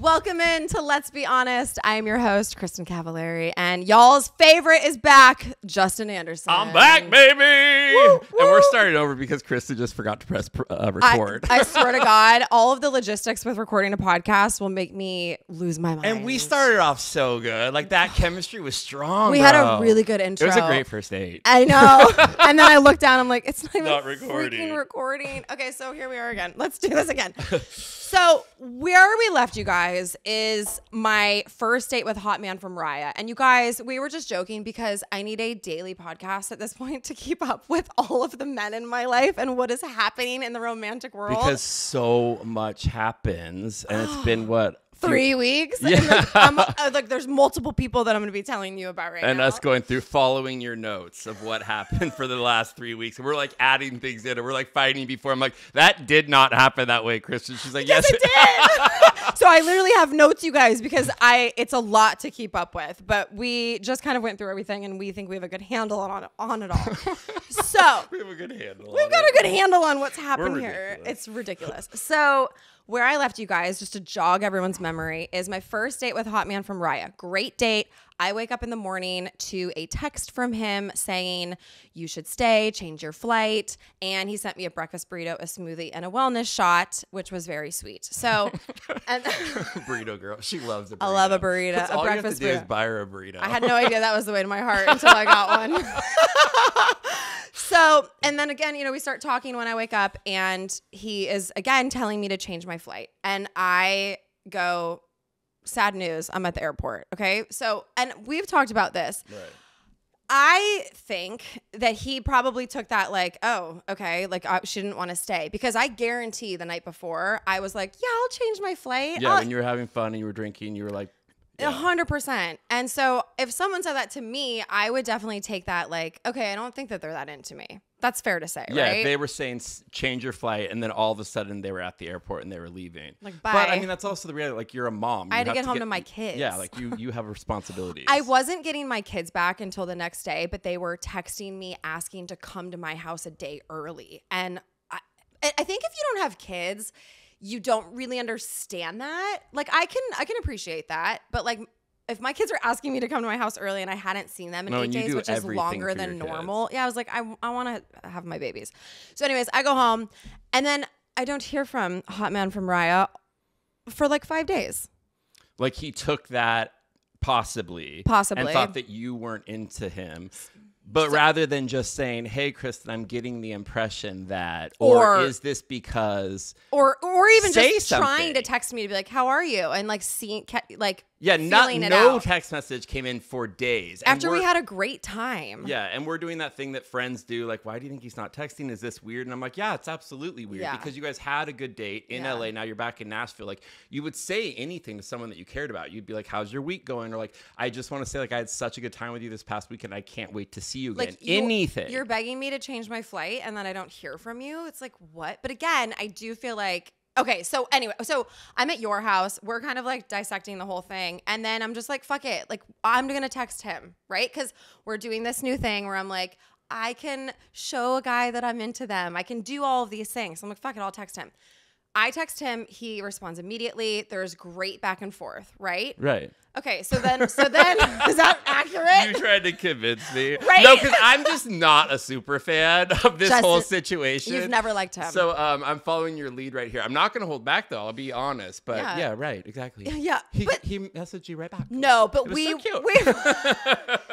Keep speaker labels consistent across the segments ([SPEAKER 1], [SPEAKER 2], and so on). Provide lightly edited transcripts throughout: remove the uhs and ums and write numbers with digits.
[SPEAKER 1] Welcome in to Let's Be Honest. I am your host, Kristin Cavallari, and y'all's favorite is back, Justin Anderson.
[SPEAKER 2] I'm back, baby! Woo, woo. And we're starting over because Kristin just forgot to press record.
[SPEAKER 1] I swear to God, all of the logistics with recording a podcast will make me lose my mind.
[SPEAKER 2] And we started off so good. Like, that chemistry was strong,
[SPEAKER 1] We had a really good intro.
[SPEAKER 2] It was a great first date.
[SPEAKER 1] I know. And then I looked down, I'm like, it's not even
[SPEAKER 2] recording.
[SPEAKER 1] recording. Okay, so here we are again. Let's do this again. So where we left you guys is my first date with Hot Man from Raya. And you guys, we were just joking because I need a daily podcast at this point to keep up with all of the men in my life and what is happening in the romantic world.
[SPEAKER 2] Because so much happens. And it's been, what?
[SPEAKER 1] 3 weeks?
[SPEAKER 2] Yeah.
[SPEAKER 1] And like, there's multiple people that I'm going to be telling you about right now.
[SPEAKER 2] And us going through, following your notes of what happened for the last 3 weeks. And we're like adding things in. And we're like fighting before. I'm like, that did not happen that way, Kristin. She's like, yes,
[SPEAKER 1] it did. So I literally have notes, you guys, because it's a lot to keep up with. But we just kind of went through everything, and we think we have a good handle on it all. So
[SPEAKER 2] we have a good handle.
[SPEAKER 1] We've got a good handle on what's happened here. It's ridiculous. So where I left you guys, just to jog everyone's memory, is my first date with Hot Man from Raya. Great date. I wake up in the morning to a text from him saying, you should stay, change your flight. And he sent me a breakfast burrito, a smoothie, and a wellness shot, which was very sweet. So, and
[SPEAKER 2] burrito girl. She loves a burrito.
[SPEAKER 1] I love a burrito.
[SPEAKER 2] That's
[SPEAKER 1] a
[SPEAKER 2] all
[SPEAKER 1] breakfast
[SPEAKER 2] you have to do
[SPEAKER 1] burrito.
[SPEAKER 2] Is buy her a burrito.
[SPEAKER 1] I had no idea that was the way to my heart until I got one. So, and then again, we start talking when I wake up, and he is again telling me to change my flight. And I go, sad news, I'm at the airport. Okay. So, and we've talked about this. Right. I think that he probably took that like, oh, okay, like she didn't want to stay, because I guarantee the night before I was like, yeah, I'll change my flight.
[SPEAKER 2] Yeah, when you were having fun and you were drinking, you were like,
[SPEAKER 1] 100%. And so if someone said that to me, I would definitely take that like, okay, I don't think that they're that into me. That's fair to say,
[SPEAKER 2] yeah,
[SPEAKER 1] right?
[SPEAKER 2] If they were saying change your flight, and then all of a sudden they were at the airport and they were leaving.
[SPEAKER 1] Like, bye.
[SPEAKER 2] But I mean, that's also the reality. Like, you're a mom.
[SPEAKER 1] I had to get home to my kids.
[SPEAKER 2] Yeah, like you have responsibilities.
[SPEAKER 1] I wasn't getting my kids back until the next day, but they were texting me asking to come to my house a day early. And I think if you don't have kids, you don't really understand that. Like, I can appreciate that, but like, if my kids are asking me to come to my house early and I hadn't seen them in 8 days, which is longer than normal. Yeah, I was like, I want to have my babies. So anyways, I go home, and then I don't hear from Hot Man from Raya for like 5 days.
[SPEAKER 2] Like, he took that possibly and thought that you weren't into him. But rather than just saying, hey, Kristin, I'm getting the impression that, or is this because,
[SPEAKER 1] or even just trying to text me to be like, how are you? And like
[SPEAKER 2] no text message came in for days.
[SPEAKER 1] After we had a great time.
[SPEAKER 2] Yeah. And we're doing that thing that friends do. Like, why do you think he's not texting? Is this weird? And I'm like, yeah, it's absolutely weird because you guys had a good date in LA. Now you're back in Nashville. Like, you would say anything to someone that you cared about. You'd be like, how's your week going? Or like, I just want to say, like, I had such a good time with you this past weekend. I can't wait to see you again.
[SPEAKER 1] Like,
[SPEAKER 2] anything.
[SPEAKER 1] You're begging me to change my flight and then I don't hear from you. It's like, what? But again, I do feel like, okay, so anyway, so I'm at your house. We're kind of like dissecting the whole thing. And then I'm just like, fuck it. Like, I'm going to text him, right? Because we're doing this new thing where I'm like, I can show a guy that I'm into them. I can do all of these things. So I'm like, fuck it, I'll text him. I text him. He responds immediately. There's great back and forth, right?
[SPEAKER 2] Right.
[SPEAKER 1] Okay, so then, is that accurate?
[SPEAKER 2] You tried to convince me.
[SPEAKER 1] Right?
[SPEAKER 2] No, because I'm just not a super fan of this whole situation.
[SPEAKER 1] You've never liked him.
[SPEAKER 2] So I'm following your lead right here. I'm not going to hold back, though. I'll be honest. But yeah right, exactly.
[SPEAKER 1] Yeah.
[SPEAKER 2] He messaged you right back.
[SPEAKER 1] No, but
[SPEAKER 2] so cute.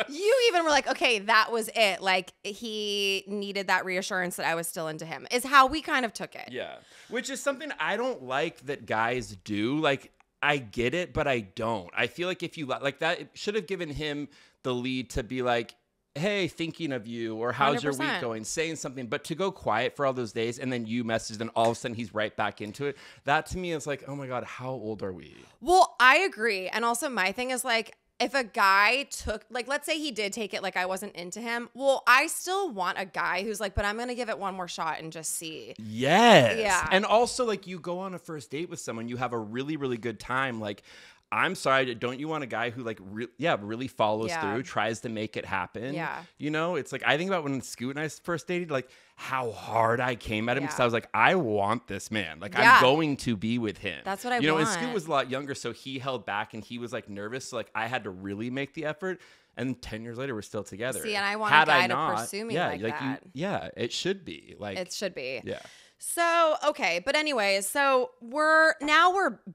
[SPEAKER 1] You even were like, okay, that was it. Like, he needed that reassurance that I was still into him, is how we kind of took it.
[SPEAKER 2] Yeah, which is something I don't like that guys do. Like, I get it, but I don't. I feel like if you like that, it should have given him the lead to be like, hey, thinking of you, or how's 100%. Your week going, saying something. But to go quiet for all those days and then you message, then all of a sudden he's right back into it. That to me is like, oh my God, how old are we?
[SPEAKER 1] Well, I agree. And also my thing is like, if a guy took, like, let's say he did take it like I wasn't into him, well, I still want a guy who's like, but I'm going to give it one more shot and just see.
[SPEAKER 2] Yes.
[SPEAKER 1] Yeah.
[SPEAKER 2] And also, like, you go on a first date with someone, you have a really, really good time. Like, I'm sorry, don't you want a guy who like, really follows through, tries to make it happen?
[SPEAKER 1] Yeah.
[SPEAKER 2] You know, it's like, I think about when Scoot and I first dated, like how hard I came at him because I was like, I want this man. Like, I'm going to be with him.
[SPEAKER 1] That's what I want.
[SPEAKER 2] You know, and Scoot was a lot younger, so he held back and he was like nervous. So like, I had to really make the effort. And 10 years la're still together.
[SPEAKER 1] See, and I want a guy to pursue me like that.
[SPEAKER 2] It should be. Like, it should be.
[SPEAKER 1] Yeah. So, okay. But anyways, so we're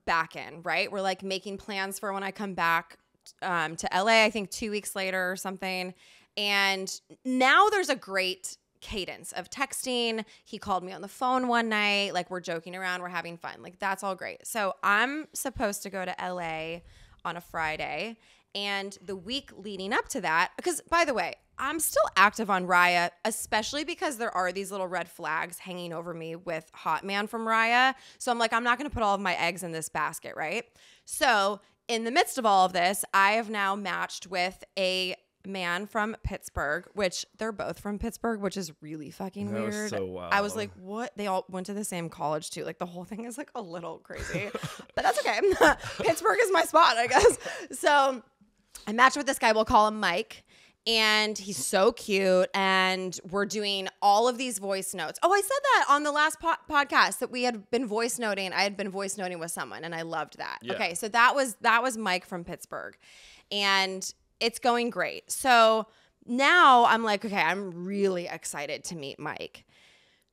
[SPEAKER 1] back in, right? We're like making plans for when I come back to LA, I think 2 weeks later or something. And now there's a great cadence of texting. He called me on the phone one night. Like, we're joking around. We're having fun. Like, that's all great. So I'm supposed to go to LA on a Friday. And the week leading up to that, because by the way, I'm still active on Raya, especially because there are these little red flags hanging over me with Hot Man from Raya. So I'm like, I'm not going to put all of my eggs in this basket, right? So in the midst of all of this, I have now matched with a man from Pittsburgh, which they're both from Pittsburgh, which is really fucking weird.
[SPEAKER 2] Was so wild.
[SPEAKER 1] I was like, what? They all went to the same college too. Like, the whole thing is like a little crazy, but that's okay. Pittsburgh is my spot, I guess. So I matched with this guy. We'll call him Mike. And he's so cute. And we're doing all of these voice notes. Oh, I said that on the last podcast that we had been voice noting. I had been voice noting with someone and I loved that. Yeah. Okay. So that was Mike from Pittsburgh. And it's going great. So now I'm like, okay, I'm really excited to meet Mike.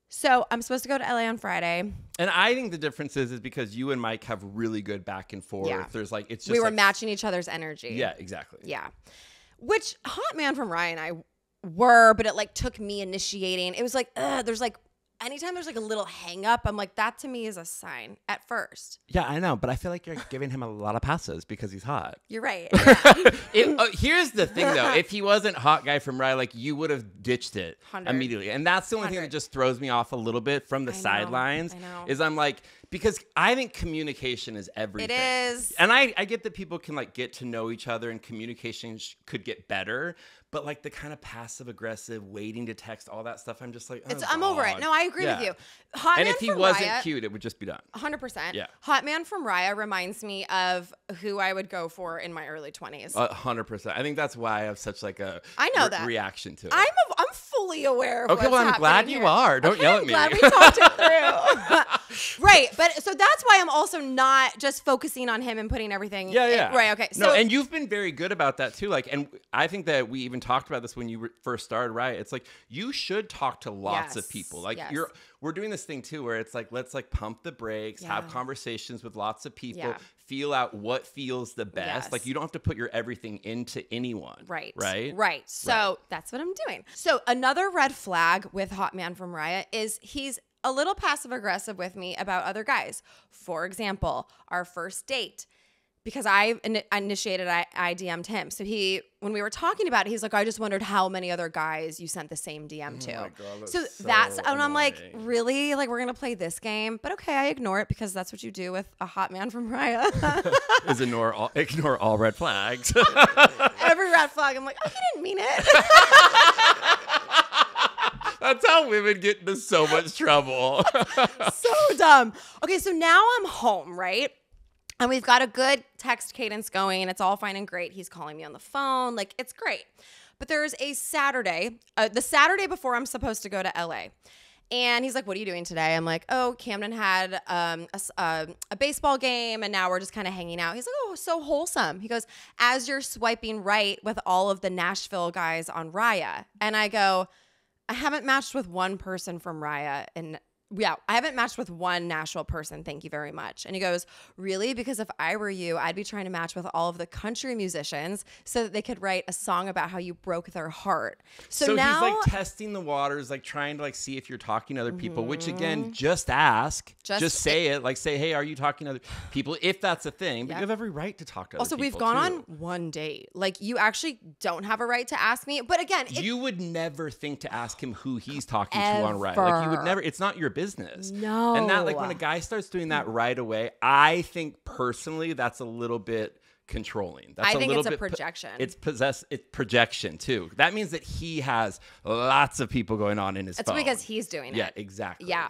[SPEAKER 1] So I'm supposed to go to LA on Friday.
[SPEAKER 2] And I think the difference is because you and Mike have really good back and forth. Yeah. There's like, it's just
[SPEAKER 1] we were matching each other's energy.
[SPEAKER 2] Yeah, exactly.
[SPEAKER 1] Yeah. Which Hot Man from Raya and I were, but it like took me initiating. It was like, there's like, anytime there's like a little hang up, I'm like, that to me is a sign at first.
[SPEAKER 2] Yeah, I know. But I feel like you're giving him a lot of passes because he's hot.
[SPEAKER 1] You're right. Yeah.
[SPEAKER 2] Here's the thing, though. If he wasn't hot guy from Raya, like, you would have ditched it
[SPEAKER 1] 100.
[SPEAKER 2] Immediately. And that's the only thing that just throws me off a little bit from the sidelines. Is I'm like, because I think communication is everything.
[SPEAKER 1] It is.
[SPEAKER 2] And I get that people can like get to know each other and communication could get better. But like the kind of passive aggressive, waiting to text, all that stuff, I'm just like,
[SPEAKER 1] I'm over it. No, I agree with you. Hot
[SPEAKER 2] and
[SPEAKER 1] Man
[SPEAKER 2] if he
[SPEAKER 1] from
[SPEAKER 2] wasn't
[SPEAKER 1] Raya,
[SPEAKER 2] cute, it would just be done.
[SPEAKER 1] 100%.
[SPEAKER 2] Yeah.
[SPEAKER 1] Hot Man from Raya reminds me of who I would go for in my early 20s.
[SPEAKER 2] 100%. I think that's why I have such like a reaction to it.
[SPEAKER 1] I'm fully aware of what's happening.
[SPEAKER 2] Okay, well, I'm glad you are. Don't yell at me.
[SPEAKER 1] I'm glad we talked it through. Right. But so that's why I'm also not just focusing on him and putting everything.
[SPEAKER 2] Yeah.
[SPEAKER 1] Right. Okay. So,
[SPEAKER 2] no, and you've been very good about that too. Like, and I think that we even talked about this when you first started, right? It's like, you should talk to lots of people. Like we're doing this thing too, where it's like, let's like pump the brakes, have conversations with lots of people, feel out what feels the best. Like, you don't have to put your everything into anyone. Right. So that's what I'm doing. So another red flag with Hot Man from Raya is he's a little passive aggressive with me about other guys. For example, our first date. Because I initiated, I DM'd him. So when we were talking about it, he's like, I just wondered how many other guys you sent the same DM to. Oh my God, so that's and I'm like, really? Like, we're going to play this game? But okay, I ignore it because that's what you do with a Hot Man from Raya. Is ignore all red flags.
[SPEAKER 1] Every red flag, I'm like, oh, he didn't mean it.
[SPEAKER 2] That's how women get into so much trouble.
[SPEAKER 1] So dumb. Okay, so now I'm home, right? And we've got a good text cadence going. It's all fine and great. He's calling me on the phone. Like, it's great. But there's a Saturday, the Saturday before I'm supposed to go to LA. And he's like, what are you doing today? I'm like, oh, Camden had a baseball game, and now we're just kind of hanging out. He's like, oh, so wholesome. He goes, as you're swiping right with all of the Nashville guys on Raya. And I go, I haven't matched with one person from Raya I haven't matched with one Nashville person. Thank you very much. And he goes, really? Because if I were you, I'd be trying to match with all of the country musicians so that they could write a song about how you broke their heart. So now
[SPEAKER 2] he's like testing the waters, like trying to like see if you're talking to other people, which again, just ask, just say it. Like, say, hey, are you talking to other people? If that's a thing, but you have every right to talk to other people.
[SPEAKER 1] Also, we've gone on one date. Like, you actually don't have a right to ask me. But again,
[SPEAKER 2] you would never think to ask him who he's talking to on Raya. Like, you would never. It's not your business.
[SPEAKER 1] No.
[SPEAKER 2] And that, like, when a guy starts doing that right away, I think personally that's a little bit controlling. That's
[SPEAKER 1] I think it's a projection.
[SPEAKER 2] It's projection too. That means that he has lots of people going on in his phone.
[SPEAKER 1] It's because he's doing it.
[SPEAKER 2] Yeah, exactly.
[SPEAKER 1] Yeah.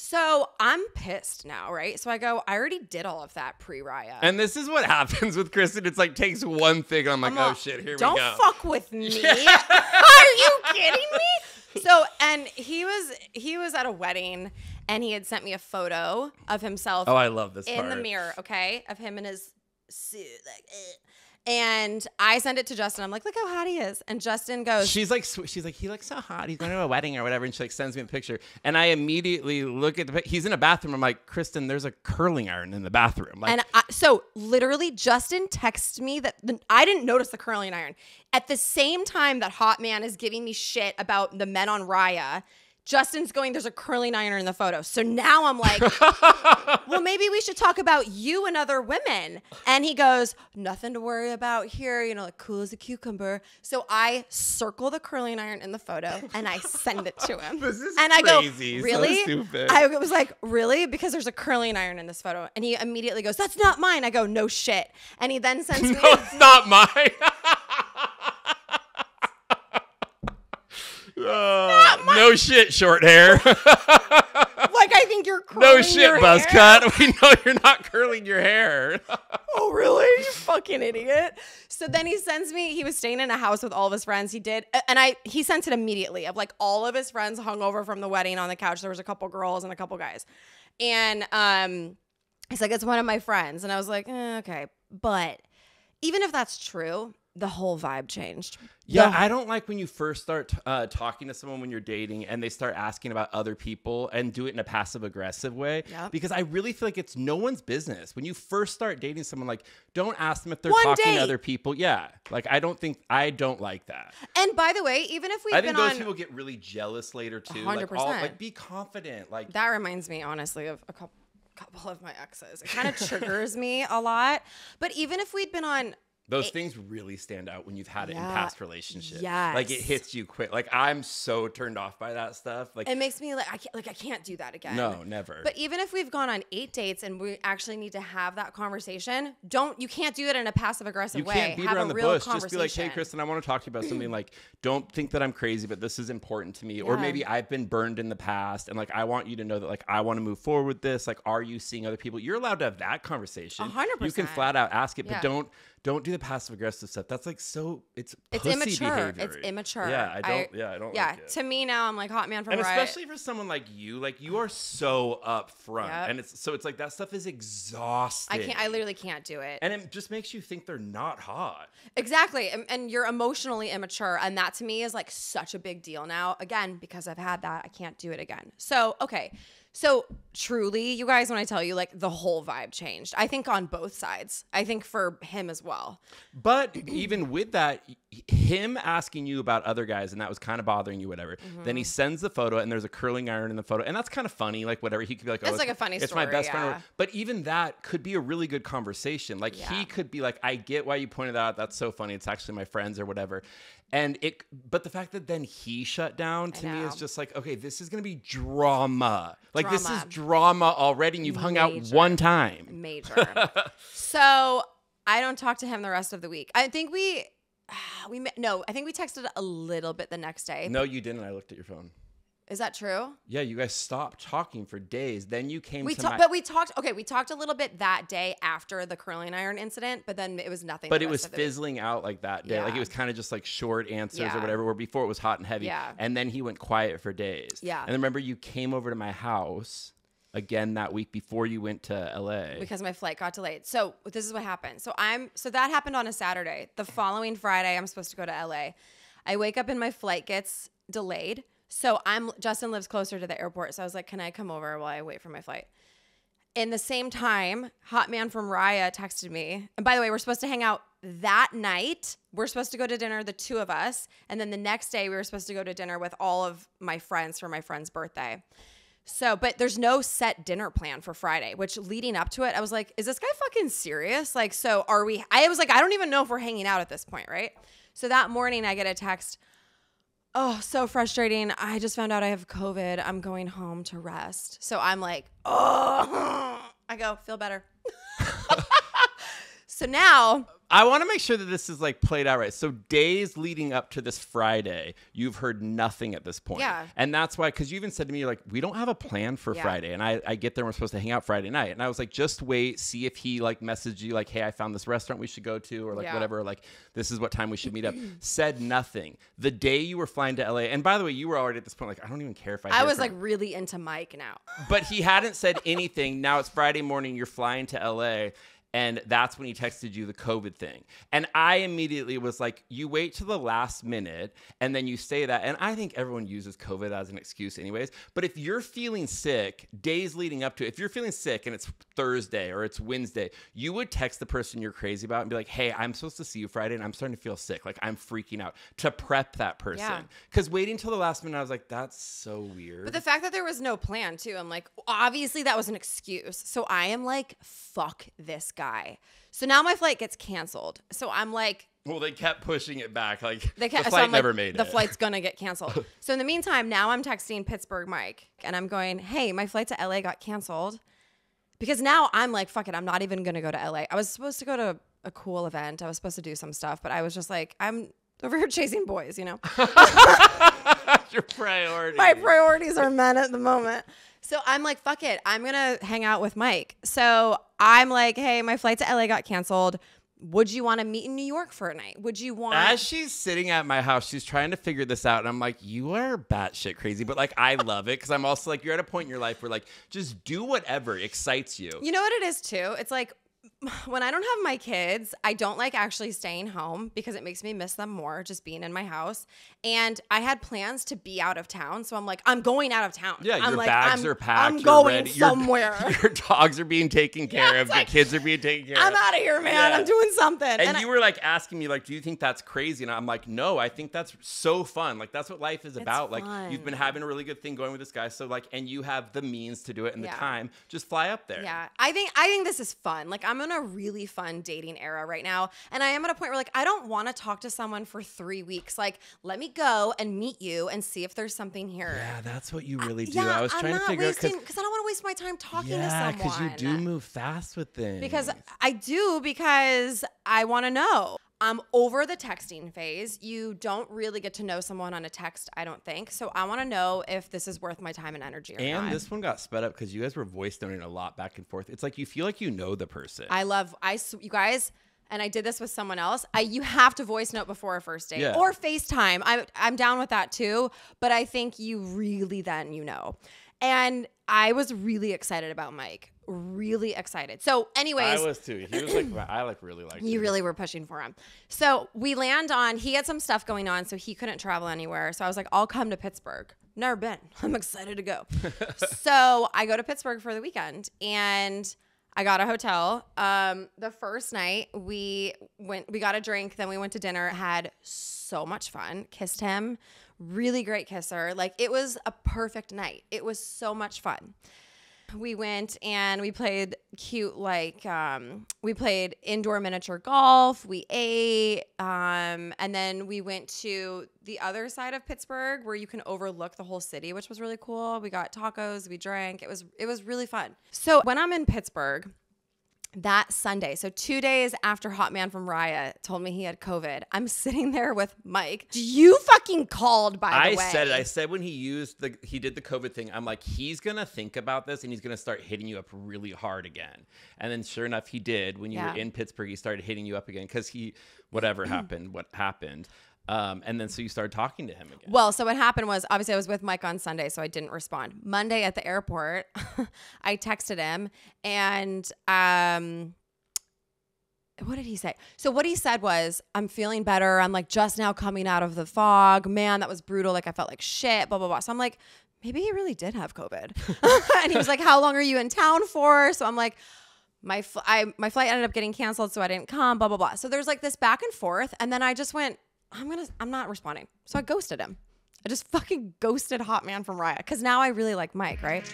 [SPEAKER 1] So I'm pissed now, right? So I go, I already did all of that pre-Raya.
[SPEAKER 2] And this is what happens with Kristin. It's like takes one thing. And I'm like, oh shit, here we go.
[SPEAKER 1] Don't fuck with me. Are you kidding me? So, and he was at a wedding and he had sent me a photo of himself.
[SPEAKER 2] Oh, I love this
[SPEAKER 1] in the mirror, okay? Of him in his suit, like, and I send it to Justin. I'm like, look how hot he is. And Justin goes,
[SPEAKER 2] she's like, he looks so hot. He's going to a wedding or whatever. And she like sends me a picture. And I immediately look at he's in a bathroom. I'm like, Kristin, there's a curling iron in the bathroom. Like,
[SPEAKER 1] and so literally Justin texts me that I didn't notice the curling iron. At the same time that Hot Man is giving me shit about the men on Raya, Justin's going, there's a curling iron in the photo. So now I'm like, well, maybe we should talk about you and other women. And he goes, nothing to worry about here, you know, like cool as a cucumber. So I circle the curling iron in the photo and I send it to him.
[SPEAKER 2] This is
[SPEAKER 1] and
[SPEAKER 2] crazy.
[SPEAKER 1] I go, really?
[SPEAKER 2] So stupid.
[SPEAKER 1] I was like, really? Because there's a curling iron in this photo. And he immediately goes, that's not mine. I go, no shit. And he then sends me.
[SPEAKER 2] No, it's not mine. No shit, short hair.
[SPEAKER 1] Like, I think you're curling
[SPEAKER 2] no shit,
[SPEAKER 1] your
[SPEAKER 2] buzz
[SPEAKER 1] hair.
[SPEAKER 2] cut. We know you're not curling your hair.
[SPEAKER 1] Oh, really? You fucking idiot. So then he sends me, he was staying in a house with all of his friends. He did. And he sent it immediately of like all of his friends hung over from the wedding on the couch. There was a couple girls and a couple guys. And he's like, it's one of my friends. And I was like, okay. But even if that's true, the whole vibe changed.
[SPEAKER 2] Yeah, I don't like when you first start talking to someone when you're dating and they start asking about other people and do it in a passive aggressive way.
[SPEAKER 1] Yep.
[SPEAKER 2] Because I really feel like it's no one's business. When you first start dating someone, like, don't ask them if they're
[SPEAKER 1] One
[SPEAKER 2] talking
[SPEAKER 1] date.
[SPEAKER 2] to other people. Yeah. Like, I don't like that.
[SPEAKER 1] And by the way, even if we've
[SPEAKER 2] I
[SPEAKER 1] been
[SPEAKER 2] think those
[SPEAKER 1] on,
[SPEAKER 2] people get really jealous later too.
[SPEAKER 1] 100%.
[SPEAKER 2] Like be confident. Like
[SPEAKER 1] that reminds me honestly of a couple of my exes. It kind of triggers me a lot. But even if we'd been on,
[SPEAKER 2] those things really stand out when you've had it in past relationships.
[SPEAKER 1] Yes.
[SPEAKER 2] Like it hits you quick. Like I'm so turned off by that stuff. Like
[SPEAKER 1] it makes me like I can't do that again.
[SPEAKER 2] No, never.
[SPEAKER 1] But even if we've gone on 8 dates and we actually need to have that conversation, you can't do it in a passive aggressive way.
[SPEAKER 2] You can't beat
[SPEAKER 1] have
[SPEAKER 2] around
[SPEAKER 1] a
[SPEAKER 2] the
[SPEAKER 1] real
[SPEAKER 2] bush. Just be like, hey,
[SPEAKER 1] conversation.
[SPEAKER 2] Kristin, I want to talk to you about something. Like, don't think that I'm crazy, but this is important to me. Or maybe I've been burned in the past, and like I want you to know that like I want to move forward with this. Like, are you seeing other people? You're allowed to have that conversation.
[SPEAKER 1] 100%.
[SPEAKER 2] You can flat out ask it, but don't do the passive aggressive stuff. That's like it's pussy
[SPEAKER 1] immature.
[SPEAKER 2] behavior.
[SPEAKER 1] It's immature.
[SPEAKER 2] Yeah, I don't like it.
[SPEAKER 1] To me now, I'm like Hot Man from
[SPEAKER 2] And
[SPEAKER 1] Raya.
[SPEAKER 2] especially for someone like you are so upfront, and it's like that stuff is exhausting.
[SPEAKER 1] I literally can't do it.
[SPEAKER 2] And it just makes you think they're not hot.
[SPEAKER 1] Exactly. And you're emotionally immature. And that to me is like such a big deal now. Again, because I've had that, I can't do it again. So, okay. So truly, you guys, when I tell you, like the whole vibe changed, I think on both sides. I think for him as well.
[SPEAKER 2] But even with that, him asking you about other guys, and that was kind of bothering you, whatever. Then he sends the photo, and there's a curling iron in the photo, and that's kind of funny, like whatever. He could be like, "Oh,
[SPEAKER 1] it's like a funny
[SPEAKER 2] it's
[SPEAKER 1] story,
[SPEAKER 2] my best friend." But even that could be a really good conversation. Like he could be like, "I get why you pointed that out. That's so funny. It's actually my friends or whatever." But the fact that then he shut down to me is just like, okay, this is gonna be drama. Like this is drama already, and you've hung out one time.
[SPEAKER 1] Major. So I don't talk to him the rest of the week. I think I think we texted a little bit the next day.
[SPEAKER 2] No, you didn't. I looked at your phone.
[SPEAKER 1] Is that true?
[SPEAKER 2] Yeah, you guys stopped talking for days. Then you came
[SPEAKER 1] But we talked. Okay, we talked a little bit that day after the curling iron incident, but then it was nothing.
[SPEAKER 2] But it was fizzling out like that day. Like it was kind of just like short answers or whatever. Where before it was hot and heavy. Yeah. And then he went quiet for days. Yeah. And then remember, you came over to my house again that week before you went to LA
[SPEAKER 1] because my flight got delayed. So this is what happened. So that happened on a Saturday. The following Friday, I'm supposed to go to LA. I wake up and my flight gets delayed. So Justin lives closer to the airport. So I was like, can I come over while I wait for my flight? In the same time, Hot Man from Raya texted me. And by the way, we're supposed to hang out that night. We're supposed to go to dinner, the two of us. And then the next day we were supposed to go to dinner with all of my friends for my friend's birthday. So, but there's no set dinner plan for Friday, which leading up to it, I was like, is this guy fucking serious? Like, so I was like, I don't even know if we're hanging out at this point, right? So that morning I get a text, oh, so frustrating. I just found out I have COVID. I'm going home to rest. So I'm like, oh, I go, feel better. So now
[SPEAKER 2] I want to make sure that this is like played out right. So days leading up to this Friday, you've heard nothing at this point.
[SPEAKER 1] Yeah.
[SPEAKER 2] And that's why, because you even said to me, you're like, we don't have a plan for Friday. And I get there, we're supposed to hang out Friday night. And I was like, just wait, see if he like messaged you like, hey, I found this restaurant we should go to, or like whatever, like this is what time we should meet up. Said nothing. The day you were flying to LA, and by the way, you were already at this point like, I don't even care if I
[SPEAKER 1] was like really into Mike now.
[SPEAKER 2] But he hadn't said anything. Now it's Friday morning, you're flying to LA. And that's when he texted you the COVID thing. And I immediately was like, you wait till the last minute and then you say that. And I think everyone uses COVID as an excuse anyways. But if you're feeling sick, days leading up to it, if you're feeling sick and it's Thursday or it's Wednesday, you would text the person you're crazy about and be like, hey, I'm supposed to see you Friday and I'm starting to feel sick. Like I'm freaking out, to prep that person. Because waiting till the last minute, I was like, that's so weird.
[SPEAKER 1] But the fact that there was no plan too, I'm like, obviously that was an excuse. So I am like, fuck this guy. So now my flight gets canceled. So I'm like,
[SPEAKER 2] well, they kept pushing it back. Like the flight
[SPEAKER 1] so
[SPEAKER 2] never made it.
[SPEAKER 1] The flight's gonna get canceled. So in the meantime, now I'm texting Pittsburgh Mike and I'm going, hey, my flight to LA got canceled. Because now I'm like, fuck it, I'm not even gonna go to LA. I was supposed to go to a cool event. I was supposed to do some stuff, but I was just like, I'm over here chasing boys, you know?
[SPEAKER 2] Your priority.
[SPEAKER 1] My priorities are men at the moment. So I'm like, fuck it. I'm going to hang out with Mike. So I'm like, hey, my flight to LA got canceled. Would you want to meet in New York for a night? Would you want...
[SPEAKER 2] As she's sitting at my house, she's trying to figure this out. And I'm like, you are batshit crazy. But like, I love it. Because I'm also like, you're at a point in your life where like, just do whatever excites you.
[SPEAKER 1] You know what it is too? It's like, when I don't have my kids, I don't like actually staying home because it makes me miss them more, just being in my house. And I had plans to be out of town. So I'm like, I'm going out of town.
[SPEAKER 2] Yeah,
[SPEAKER 1] I'm
[SPEAKER 2] your
[SPEAKER 1] like,
[SPEAKER 2] bags are packed.
[SPEAKER 1] I'm going somewhere.
[SPEAKER 2] Your dogs are being taken care of. Your kids are being taken care of.
[SPEAKER 1] I'm out of here, man. I'm doing something.
[SPEAKER 2] And you were like asking me, like, do you think that's crazy? And I'm like, no, I think that's so fun. Like, that's what life is about.
[SPEAKER 1] Fun.
[SPEAKER 2] Like, you've been having a really good thing going with this guy. So like, and you have the means to do it and the time. Just fly up there.
[SPEAKER 1] Yeah. I think this is fun. Like, I'm in a really fun dating era right now. And I am at a point where like, I don't want to talk to someone for 3 weeks. Like, let me go and meet you and see if there's something here.
[SPEAKER 2] Yeah, that's what you really do.
[SPEAKER 1] Yeah,
[SPEAKER 2] I was trying to figure out
[SPEAKER 1] because I don't want to waste my time talking to someone.
[SPEAKER 2] because you do move fast with things.
[SPEAKER 1] Because I want to know. I'm over the texting phase. You don't really get to know someone on a text, I don't think. So I want to know if this is worth my time and energy or not.
[SPEAKER 2] And this one got sped up because you guys were voice noting a lot back and forth. It's like you feel like you know the person.
[SPEAKER 1] You guys, and I did this with someone else. You have to voice note before a first date or FaceTime. I'm down with that too. But I think you really then you know. And I was really excited about Mike. Really excited. So anyways.
[SPEAKER 2] I was too. He was like, I like really liked him.
[SPEAKER 1] You really were pushing for him. So we land on, he had some stuff going on, so he couldn't travel anywhere. So I was like, I'll come to Pittsburgh. Never been. I'm excited to go. So I go to Pittsburgh for the weekend and I got a hotel. The first night we got a drink, then we went to dinner, had so much fun, kissed him. Really great kisser. Like, it was a perfect night. It was so much fun. We went and we played cute, like, we played indoor miniature golf. We ate. And then we went to the other side of Pittsburgh where you can overlook the whole city, which was really cool. We got tacos. We drank. It was really fun. So when I'm in Pittsburgh, that Sunday, so 2 days after Hot Man from Raya told me he had COVID, I'm sitting there with Mike. You fucking called, by the way.
[SPEAKER 2] I said it. I said when he did the COVID thing, I'm like, he's going to think about this and he's going to start hitting you up really hard again. And then sure enough, he did. When you were in Pittsburgh, he started hitting you up again because what happened. And then so you started talking to him again. Well,
[SPEAKER 1] so what happened was, obviously I was with Mike on Sunday, so I didn't respond. Monday at the airport, I texted him and what did he say? So what he said was, I'm feeling better. I'm like just now coming out of the fog. Man, that was brutal. Like I felt like shit, blah, blah, blah. So I'm like, maybe he really did have COVID. And he was like, how long are you in town for? So I'm like, my flight ended up getting canceled, so I didn't come, blah, blah, blah. So there's like this back and forth. And then I just went, I'm not responding. So I ghosted him. I just fucking ghosted Hot Man from Raya because now I really like Mike, right?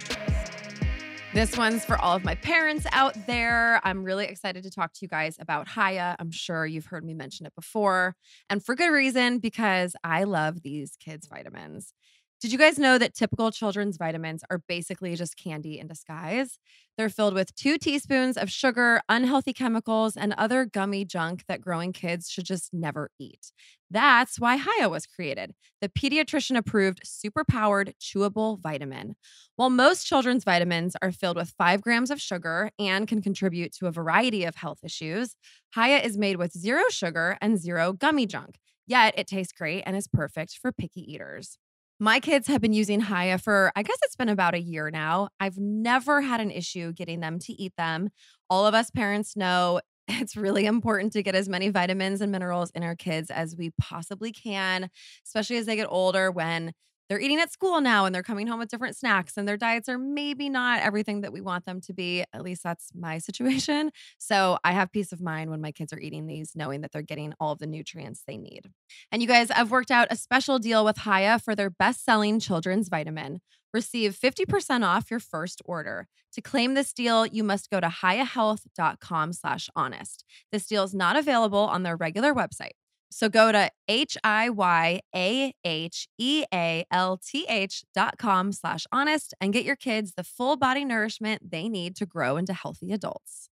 [SPEAKER 1] This one's for all of my parents out there. I'm really excited to talk to you guys about Raya. I'm sure you've heard me mention it before, and for good reason, because I love these kids' vitamins. Did you guys know that typical children's vitamins are basically just candy in disguise? They're filled with 2 teaspoons of sugar, unhealthy chemicals, and other gummy junk that growing kids should just never eat. That's why Haya was created, the pediatrician approved super-powered chewable vitamin. While most children's vitamins are filled with 5 grams of sugar and can contribute to a variety of health issues, Haya is made with 0 sugar and 0 gummy junk. Yet it tastes great and is perfect for picky eaters. My kids have been using Haya for, I guess it's been about a year now. I've never had an issue getting them to eat them. All of us parents know it's really important to get as many vitamins and minerals in our kids as we possibly can, especially as they get older when they're eating at school now and they're coming home with different snacks and their diets are maybe not everything that we want them to be. At least that's my situation. So I have peace of mind when my kids are eating these, knowing that they're getting all of the nutrients they need. And you guys, I've worked out a special deal with Haya for their best-selling children's vitamin. Receive 50% off your first order. To claim this deal, you must go to hayahealth.com/honest. This deal is not available on their regular website. So go to HIYAHEALTH.com/honest and get your kids the full body nourishment they need to grow into healthy adults.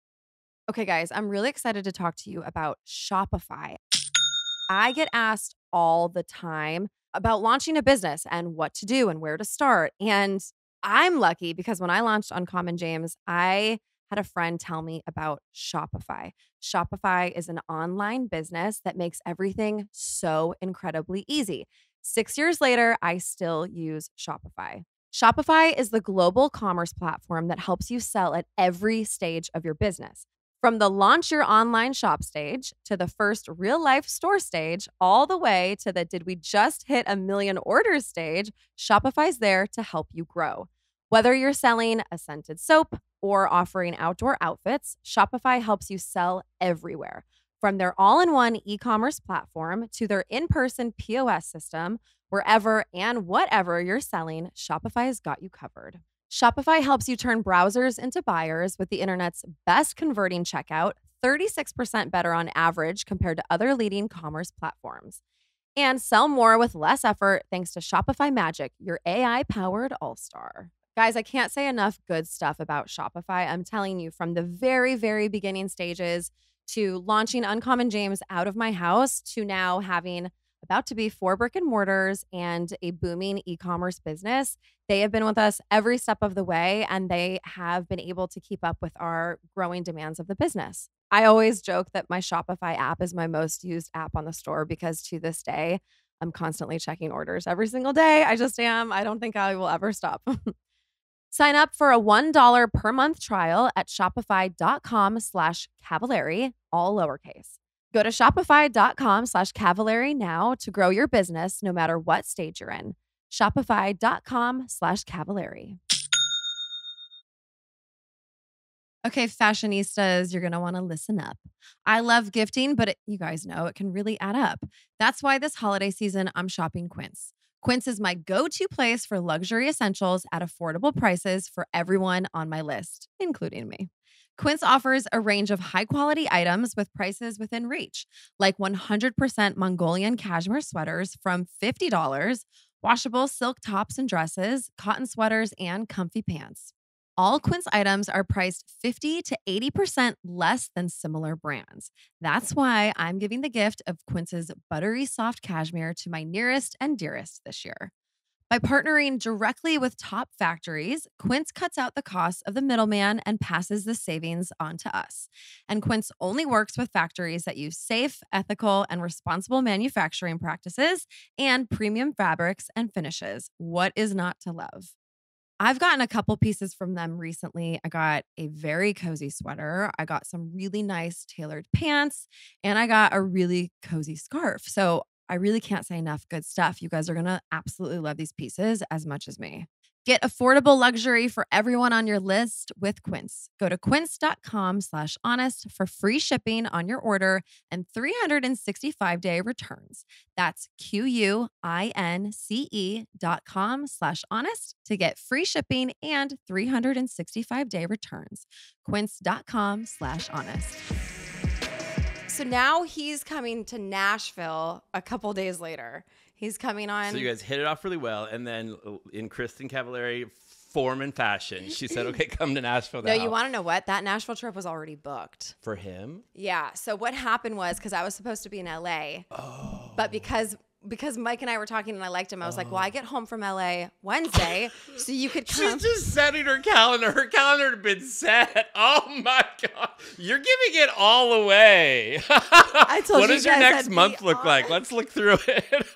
[SPEAKER 1] Okay, guys, I'm really excited to talk to you about Shopify. I get asked all the time about launching a business and what to do and where to start. And I'm lucky because when I launched Uncommon James, I had a friend tell me about Shopify. Shopify is an online business that makes everything so incredibly easy. 6 years later, I still use Shopify. Shopify is the global commerce platform that helps you sell at every stage of your business. From the launch your online shop stage to the first real life store stage, all the way to the did we just hit a million orders stage, Shopify's there to help you grow. Whether you're selling a scented soap or offering outdoor outfits, Shopify helps you sell everywhere. From their all-in-one e-commerce platform to their in-person POS system, wherever and whatever you're selling, Shopify's got you covered. Shopify helps you turn browsers into buyers with the internet's best converting checkout, 36% better on average compared to other leading commerce platforms. And sell more with less effort thanks to Shopify Magic, your AI-powered all-star. Guys, I can't say enough good stuff about Shopify. I'm telling you, from the very, very beginning stages to launching Uncommon James out of my house to now having about to be 4 brick and mortars and a booming e-commerce business. They have been with us every step of the way, and they have been able to keep up with our growing demands of the business. I always joke that my Shopify app is my most used app on the store because to this day, I'm constantly checking orders every single day. I just am. I don't think I will ever stop. Sign up for a $1 per month trial at shopify.com/Cavallari, all lowercase. Go to shopify.com/Cavallari now to grow your business no matter what stage you're in. Shopify.com/Cavallari. Okay, fashionistas, you're going to want to listen up. I love gifting, but you guys know it can really add up. That's why this holiday season, I'm shopping Quince. Quince is my go-to place for luxury essentials at affordable prices for everyone on my list, including me. Quince offers a range of high-quality items with prices within reach, like 100% Mongolian cashmere sweaters from $50, washable silk tops and dresses, cotton sweaters, and comfy pants. All Quince items are priced 50 to 80% less than similar brands. That's why I'm giving the gift of Quince's buttery soft cashmere to my nearest and dearest this year. By partnering directly with top factories, Quince cuts out the costs of the middleman and passes the savings on to us. And Quince only works with factories that use safe, ethical, and responsible manufacturing practices and premium fabrics and finishes. What is not to love? I've gotten a couple pieces from them recently. I got a very cozy sweater. I got some really nice tailored pants, and I got a really cozy scarf. So I really can't say enough good stuff. You guys are going to absolutely love these pieces as much as me. Get affordable luxury for everyone on your list with Quince. Go to quince.com/honest for free shipping on your order and 365-day returns. That's QUINCE.com/honest to get free shipping and 365-day returns. Quince.com/honest. So now he's coming to Nashville a couple days later. He's coming on.
[SPEAKER 2] So you guys hit it off really well. And then in Kristin Cavallari form and fashion, she said, okay, come to Nashville now.
[SPEAKER 1] No, you want to know what? That Nashville trip was already booked.
[SPEAKER 2] For him?
[SPEAKER 1] Yeah. So what happened was, because I was supposed to be in LA, but because Mike and I were talking and I liked him, I was like, well, I get home from LA Wednesday, so you could come.
[SPEAKER 2] She's just setting her calendar. Her calendar had been set. Oh my God. You're giving it all away.
[SPEAKER 1] I told
[SPEAKER 2] what
[SPEAKER 1] you
[SPEAKER 2] does your
[SPEAKER 1] guys
[SPEAKER 2] next month look like? Let's look through it.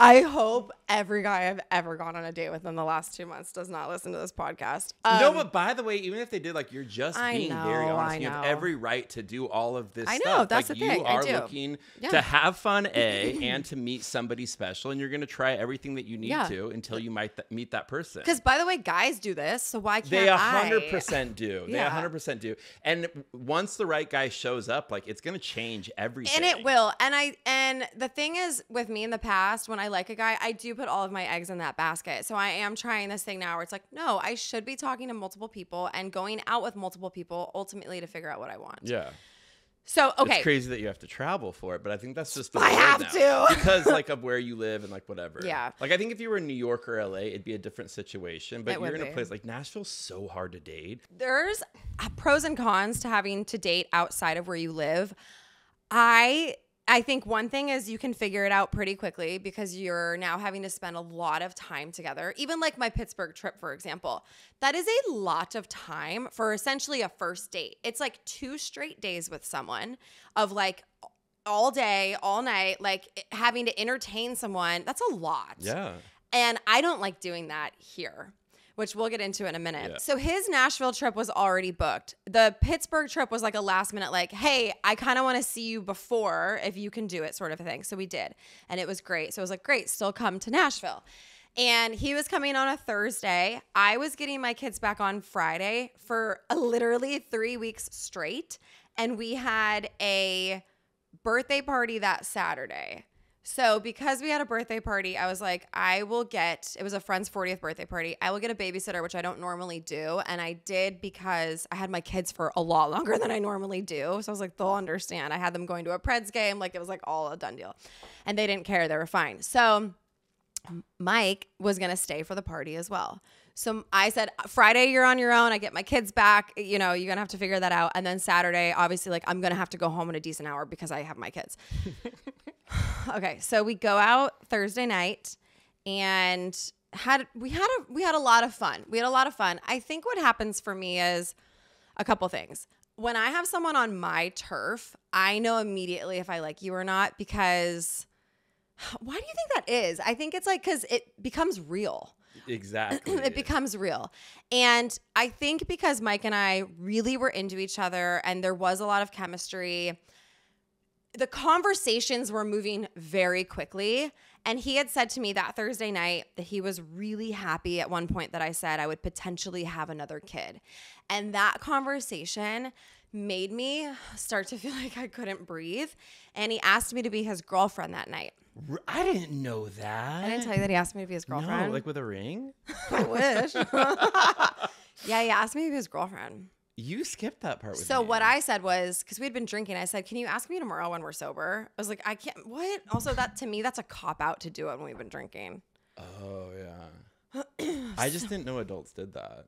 [SPEAKER 1] I hope every guy I've ever gone on a date with in the last 2 months does not listen to this podcast.
[SPEAKER 2] No, but by the way, even if they did, like, you're just being very honest. You have
[SPEAKER 1] know.
[SPEAKER 2] every right to do all of this stuff.
[SPEAKER 1] I know, that's
[SPEAKER 2] like,
[SPEAKER 1] the thing.
[SPEAKER 2] You are
[SPEAKER 1] I do.
[SPEAKER 2] looking to have fun, and to meet somebody special, and you're going to try everything that you need to until you might meet that person.
[SPEAKER 1] Because, by the way, guys do this, so why can't
[SPEAKER 2] they 100% do. They
[SPEAKER 1] Yeah.
[SPEAKER 2] 100% do. And once the right guy shows up, like, it's going to change everything.
[SPEAKER 1] And it will. And the thing is, with me in the past, when I like a guy, I do put all of my eggs in that basket. So I am trying this thing now where it's like, no, I should be talking to multiple people and going out with multiple people ultimately to figure out what I want.
[SPEAKER 2] Yeah.
[SPEAKER 1] So, okay.
[SPEAKER 2] It's crazy that you have to travel for it, but I think that's just the
[SPEAKER 1] I have
[SPEAKER 2] now.
[SPEAKER 1] to.
[SPEAKER 2] Because, like, of where you live and, like, whatever.
[SPEAKER 1] Yeah.
[SPEAKER 2] Like, I think if you were in New York or LA, it'd be a different situation. But
[SPEAKER 1] It
[SPEAKER 2] you're
[SPEAKER 1] would
[SPEAKER 2] in a
[SPEAKER 1] be.
[SPEAKER 2] place like Nashville's so hard to date.
[SPEAKER 1] There's pros and cons to having to date outside of where you live. I think one thing is you can figure it out pretty quickly because you're now having to spend a lot of time together. Even like my Pittsburgh trip, for example, that is a lot of time for essentially a first date. It's like 2 straight days with someone of like all day, all night, like having to entertain someone. That's a lot.
[SPEAKER 2] Yeah.
[SPEAKER 1] And I don't like doing that here, which we'll get into in a minute.
[SPEAKER 2] Yeah.
[SPEAKER 1] So his Nashville trip was already booked. The Pittsburgh trip was like a last minute, like, hey, I kind of want to see you before if you can do it sort of a thing. So we did. And it was great. So I was like, great, still come to Nashville. And he was coming on a Thursday. I was getting my kids back on Friday for literally 3 weeks straight. And we had a birthday party that Saturday. So because we had a birthday party, I was like, it was a friend's 40th birthday party. I will get a babysitter, which I don't normally do. And I did because I had my kids for a lot longer than I normally do. So I was like, they'll understand. I had them going to a Preds game. Like, it was like all a done deal. And they didn't care. They were fine. So Mike was going to stay for the party as well. So I said, Friday, you're on your own. I get my kids back. You know, you're going to have to figure that out. And then Saturday, obviously, like, I'm going to have to go home in a decent hour because I have my kids. Okay, so we go out Thursday night and we had a lot of fun. We had a lot of fun. I think what happens for me is a couple things. When I have someone on my turf, I know immediately if I like you or not because why do you think that is? I think it's like because it becomes real.
[SPEAKER 2] Exactly.
[SPEAKER 1] It becomes real. And I think because Mike and I really were into each other and there was a lot of chemistry, the conversations were moving very quickly. And he had said to me that Thursday night that he was really happy at one point that I said I would potentially have another kid. And that conversation made me start to feel like I couldn't breathe. And he asked me to be his girlfriend that night.
[SPEAKER 2] I didn't know that.
[SPEAKER 1] I didn't tell you that he asked me to be his girlfriend.
[SPEAKER 2] No, like with a ring?
[SPEAKER 1] I wish. Yeah, he asked me to be his girlfriend.
[SPEAKER 2] You skipped that part with me.
[SPEAKER 1] So what I said was, because we had been drinking, I said, can you ask me tomorrow when we're sober? I was like, I can't, what? Also, that to me, that's a cop-out to do it when we've been drinking.
[SPEAKER 2] Oh, yeah. I just didn't know adults did that.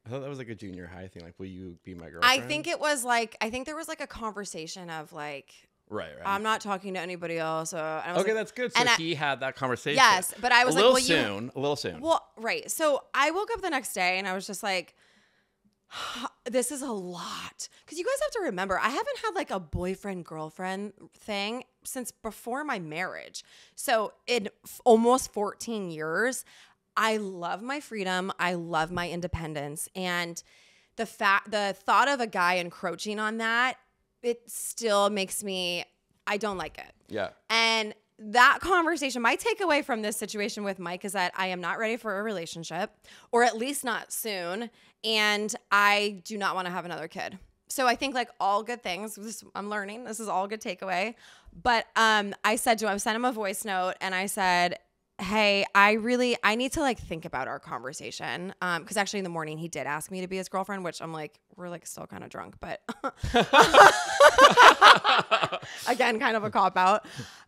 [SPEAKER 2] I thought that was like a junior high thing. Like, will you be my girlfriend?
[SPEAKER 1] I think there was like a conversation of like,
[SPEAKER 2] right.
[SPEAKER 1] I'm not talking to anybody else. And I was
[SPEAKER 2] Okay,
[SPEAKER 1] like,
[SPEAKER 2] that's good. So he had that conversation.
[SPEAKER 1] Yes, but I was
[SPEAKER 2] a
[SPEAKER 1] like,
[SPEAKER 2] little
[SPEAKER 1] well,
[SPEAKER 2] soon.
[SPEAKER 1] Well, right. So I woke up the next day and I was just like, this is a lot. Because you guys have to remember, I haven't had like a boyfriend-girlfriend thing since before my marriage. So in almost 14 years, I love my freedom. I love my independence. And the thought of a guy encroaching on that, it still makes me, I don't like it.
[SPEAKER 2] Yeah.
[SPEAKER 1] And that conversation, my takeaway from this situation with Mike is that I am not ready for a relationship, or at least not soon. And I do not want to have another kid. So I think like all good things, I'm learning, this is all good takeaway. But I said to him, I sent him a voice note and I said, hey, I need to like think about our conversation. Because actually in the morning he did ask me to be his girlfriend, which I'm like, we're like still kind of drunk, but again, kind of a cop out.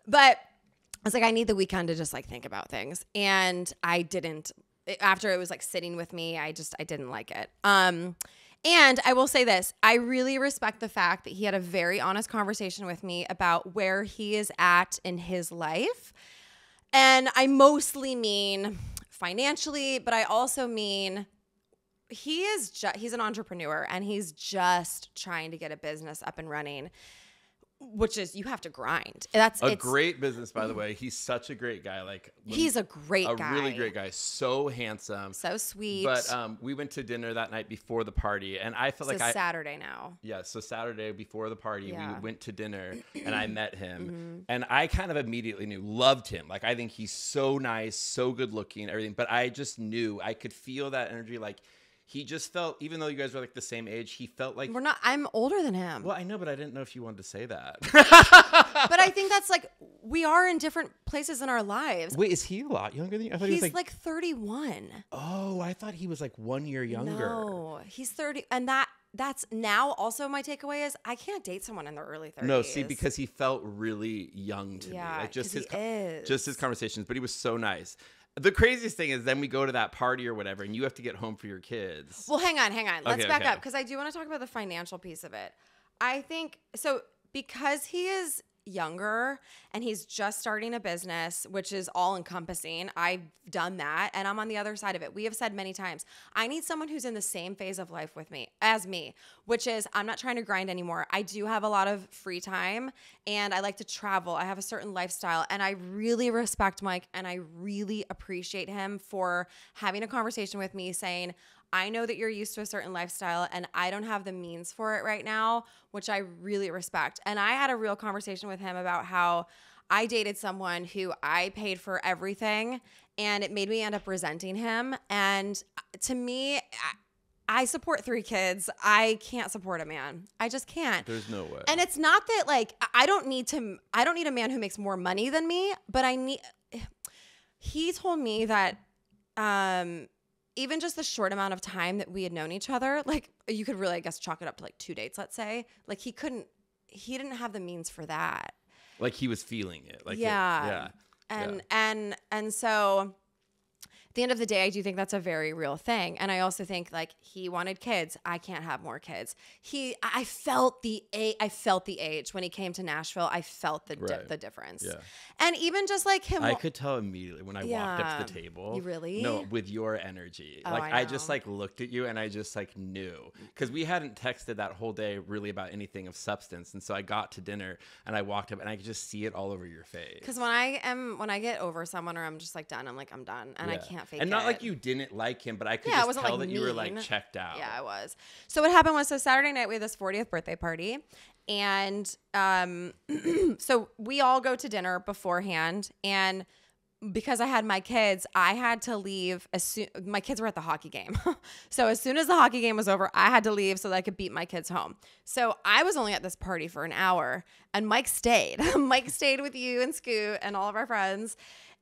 [SPEAKER 1] But I was like, I need the weekend to just like think about things. And I didn't, after it was like sitting with me, I didn't like it. And I will say this, I really respect the fact that he had a very honest conversation with me about where he is at in his life. And I mostly mean financially, but I also mean he's an entrepreneur and he's just trying to get a business up and running, which is, you have to grind. It's
[SPEAKER 2] great business, by the way. He's such a great guy. Like,
[SPEAKER 1] he's a great guy.
[SPEAKER 2] A really great guy. So handsome.
[SPEAKER 1] So sweet.
[SPEAKER 2] But we went to dinner that night before the party, and I felt
[SPEAKER 1] Saturday now.
[SPEAKER 2] Yeah, so Saturday before the party, we went to dinner, and I met him. And I kind of immediately loved him. Like, I think he's so nice, so good looking, everything. But I just knew, I could feel that energy, like, he just felt, even though you guys were like the same age, he felt like...
[SPEAKER 1] I'm older than him.
[SPEAKER 2] Well, I know, but I didn't know if you wanted to say that.
[SPEAKER 1] But I think that's like, we are in different places in our lives.
[SPEAKER 2] Wait, is he a lot younger than you? I thought
[SPEAKER 1] he's
[SPEAKER 2] he was
[SPEAKER 1] like 31.
[SPEAKER 2] Oh, I thought he was like 1 year younger.
[SPEAKER 1] No, he's 30. And that's now also my takeaway is I can't date someone in their early 30s.
[SPEAKER 2] No, see, because he felt really young to me. Like just his conversations, but he was so nice. The craziest thing is then we go to that party or whatever, and you have to get home for your kids.
[SPEAKER 1] Well, hang on. Let's back up because I do want to talk about the financial piece of it. I think, so because he is younger and he's just starting a business, which is all encompassing, I've done that and I'm on the other side of it. We have said many times, I need someone who's in the same phase of life with me as me, which is I'm not trying to grind anymore. I do have a lot of free time and I like to travel. I have a certain lifestyle and I really respect Mike and I really appreciate him for having a conversation with me saying, I know that you're used to a certain lifestyle and I don't have the means for it right now, which I really respect. And I had a real conversation with him about how I dated someone who I paid for everything and it made me end up resenting him. And to me, I support 3 kids. I can't support a man. I just can't.
[SPEAKER 2] There's no way.
[SPEAKER 1] And it's not that like, I don't need a man who makes more money than me, but he told me that, even just the short amount of time that we had known each other, like you could really, I guess, chalk it up to like 2 dates, let's say. Like he didn't have the means for that.
[SPEAKER 2] Like he was feeling it. Like
[SPEAKER 1] yeah. And so at the end of the day, I do think that's a very real thing. And I also think like he wanted kids. I can't have more kids. I felt the age when he came to Nashville. I felt the difference. Yeah. And even just like him,
[SPEAKER 2] I could tell immediately when I walked up to the table.
[SPEAKER 1] You really?
[SPEAKER 2] No, with your energy.
[SPEAKER 1] Oh,
[SPEAKER 2] like I just like looked at you and I just like knew because we hadn't texted that whole day really about anything of substance. And so I got to dinner and I walked up and I could just see it all over your face.
[SPEAKER 1] Because when I get over someone or I'm just like done, I'm like I'm done and I can't fake it.
[SPEAKER 2] And not like you didn't like him, but I could just tell that you were like checked out.
[SPEAKER 1] Yeah, I was. So what happened was, Saturday night we had this 40th birthday party, and so we all go to dinner beforehand, and because I had my kids, I had to leave as soon. My kids were at the hockey game, so as soon as the hockey game was over, I had to leave so that I could beat my kids home. So I was only at this party for an hour, and Mike stayed. Mike stayed with you and Scoot and all of our friends.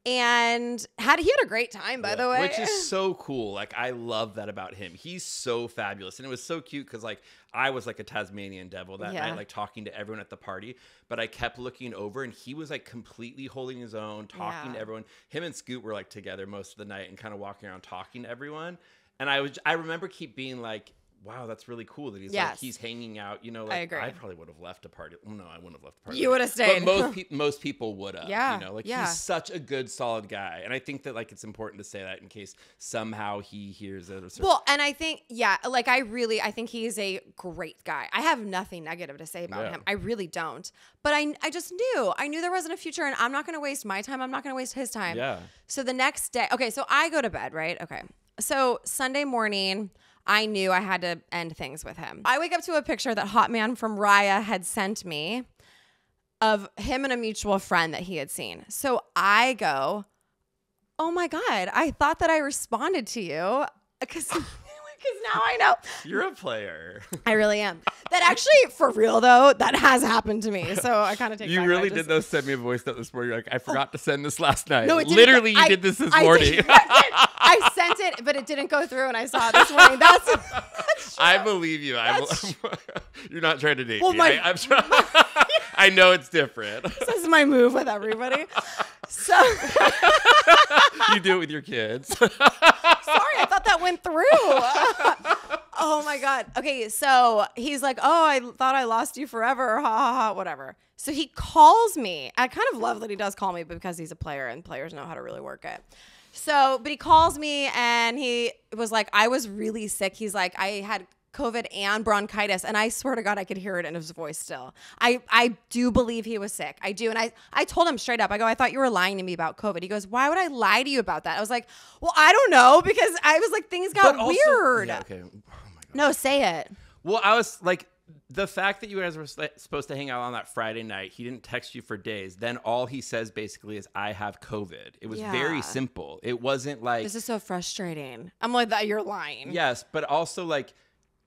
[SPEAKER 1] And he had a great time, by the way.
[SPEAKER 2] Which is so cool. Like, I love that about him. He's so fabulous. And it was so cute because, like, I was like a Tasmanian devil that night, like talking to everyone at the party. But I kept looking over and he was like completely holding his own, talking to everyone. Him and Scoot were like together most of the night and kind of walking around talking to everyone. And I remember keep being like, wow, that's really cool that he's hanging out. You know, like
[SPEAKER 1] I agree.
[SPEAKER 2] I probably would have left a party. Well, no, I wouldn't have left a party.
[SPEAKER 1] You would have stayed.
[SPEAKER 2] But most people would have.
[SPEAKER 1] Yeah.
[SPEAKER 2] You know, like he's such a good, solid guy. And I think that like it's important to say that in case somehow he hears it.
[SPEAKER 1] Well, and I think, like I think he's a great guy. I have nothing negative to say about him. I really don't. But I just knew. I knew there wasn't a future and I'm not going to waste my time. I'm not going to waste his time.
[SPEAKER 2] Yeah.
[SPEAKER 1] So the next day, okay, so I go to bed, right? Okay. So Sunday morning, I knew I had to end things with him. I wake up to a picture that Hot Man from Raya had sent me of him and a mutual friend that he had seen. So I go, oh my God, I thought that I responded to you because now I know.
[SPEAKER 2] You're a player.
[SPEAKER 1] I really am. That actually, for real though, that has happened to me. So I kind of take.
[SPEAKER 2] You really did though. Send me a voice note this morning. You're like, I forgot to send this last night.
[SPEAKER 1] No, it didn't.
[SPEAKER 2] Literally, you did this morning.
[SPEAKER 1] I sent it, but it didn't go through, and I saw it this morning. That's
[SPEAKER 2] I believe you. You're not trying to date me. I'm trying. I know it's different.
[SPEAKER 1] This is my move with everybody. So
[SPEAKER 2] you do it with your kids.
[SPEAKER 1] Sorry, I thought that went through. Oh my God. Okay, so he's like, oh, I thought I lost you forever. Ha ha ha, whatever. So he calls me. I kind of love that he does call me because he's a player and players know how to really work it. So, but he calls me and he was like, I was really sick. He's like, I had COVID and bronchitis. And I swear to God, I could hear it in his voice still. I do believe he was sick. I do. And I told him straight up, I go, I thought you were lying to me about COVID. He goes, why would I lie to you about that? I was like, well, I don't know, because I was like, things got weird.
[SPEAKER 2] Yeah, okay. Oh my God.
[SPEAKER 1] No, say it.
[SPEAKER 2] Well, I was like, the fact that you guys were supposed to hang out on that Friday night, he didn't text you for days. Then all he says basically is, I have COVID. It was very simple. It wasn't like,
[SPEAKER 1] this is so frustrating. I'm like, that you're lying.
[SPEAKER 2] Yes, but also like,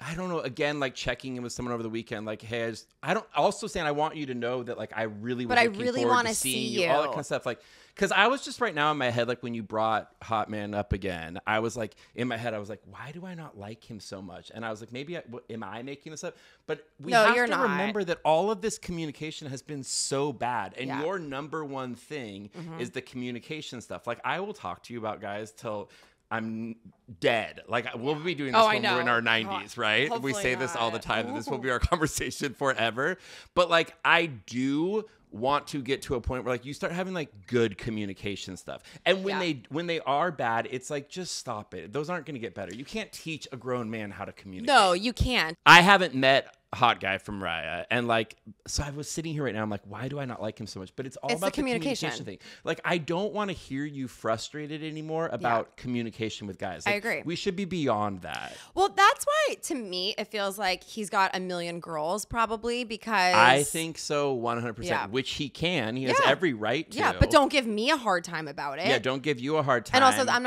[SPEAKER 2] I don't know, again, like checking in with someone over the weekend, like, hey, I don't, also saying, I want you to know that like, I really was looking forward to seeing you, all that kind of stuff. Like, because I was just right now in my head, like when you brought Hot Man up again, I was like, in my head, I was like, why do I not like him so much? And I was like, maybe, am I making this up? But we have to remember that all of this communication has been so bad. And your number one thing is the communication stuff. Like, I will talk to you about guys till I'm dead. Like, we'll be doing this when we're in our 90s, right?
[SPEAKER 1] Hopefully
[SPEAKER 2] we say this all the time, that this will be our conversation forever. But like, I do want to get to a point where like you start having like good communication stuff. And when they are bad, it's like, just stop it. Those aren't going to get better. You can't teach a grown man how to communicate.
[SPEAKER 1] No, you can't.
[SPEAKER 2] I haven't met Hot Guy from Raya, and like, so I was sitting here right now, I'm like, why do I not like him so much? But it's about the communication thing. Like, I don't want to hear you frustrated anymore about communication with guys. Like,
[SPEAKER 1] I agree.
[SPEAKER 2] We should be beyond that.
[SPEAKER 1] Well, that's why to me it feels like he's got a million girls, probably, because
[SPEAKER 2] I think so, 100%. Which he can. He has every right to.
[SPEAKER 1] Yeah, but don't give me a hard time about it.
[SPEAKER 2] Yeah, don't give you a hard time.
[SPEAKER 1] And also, I'm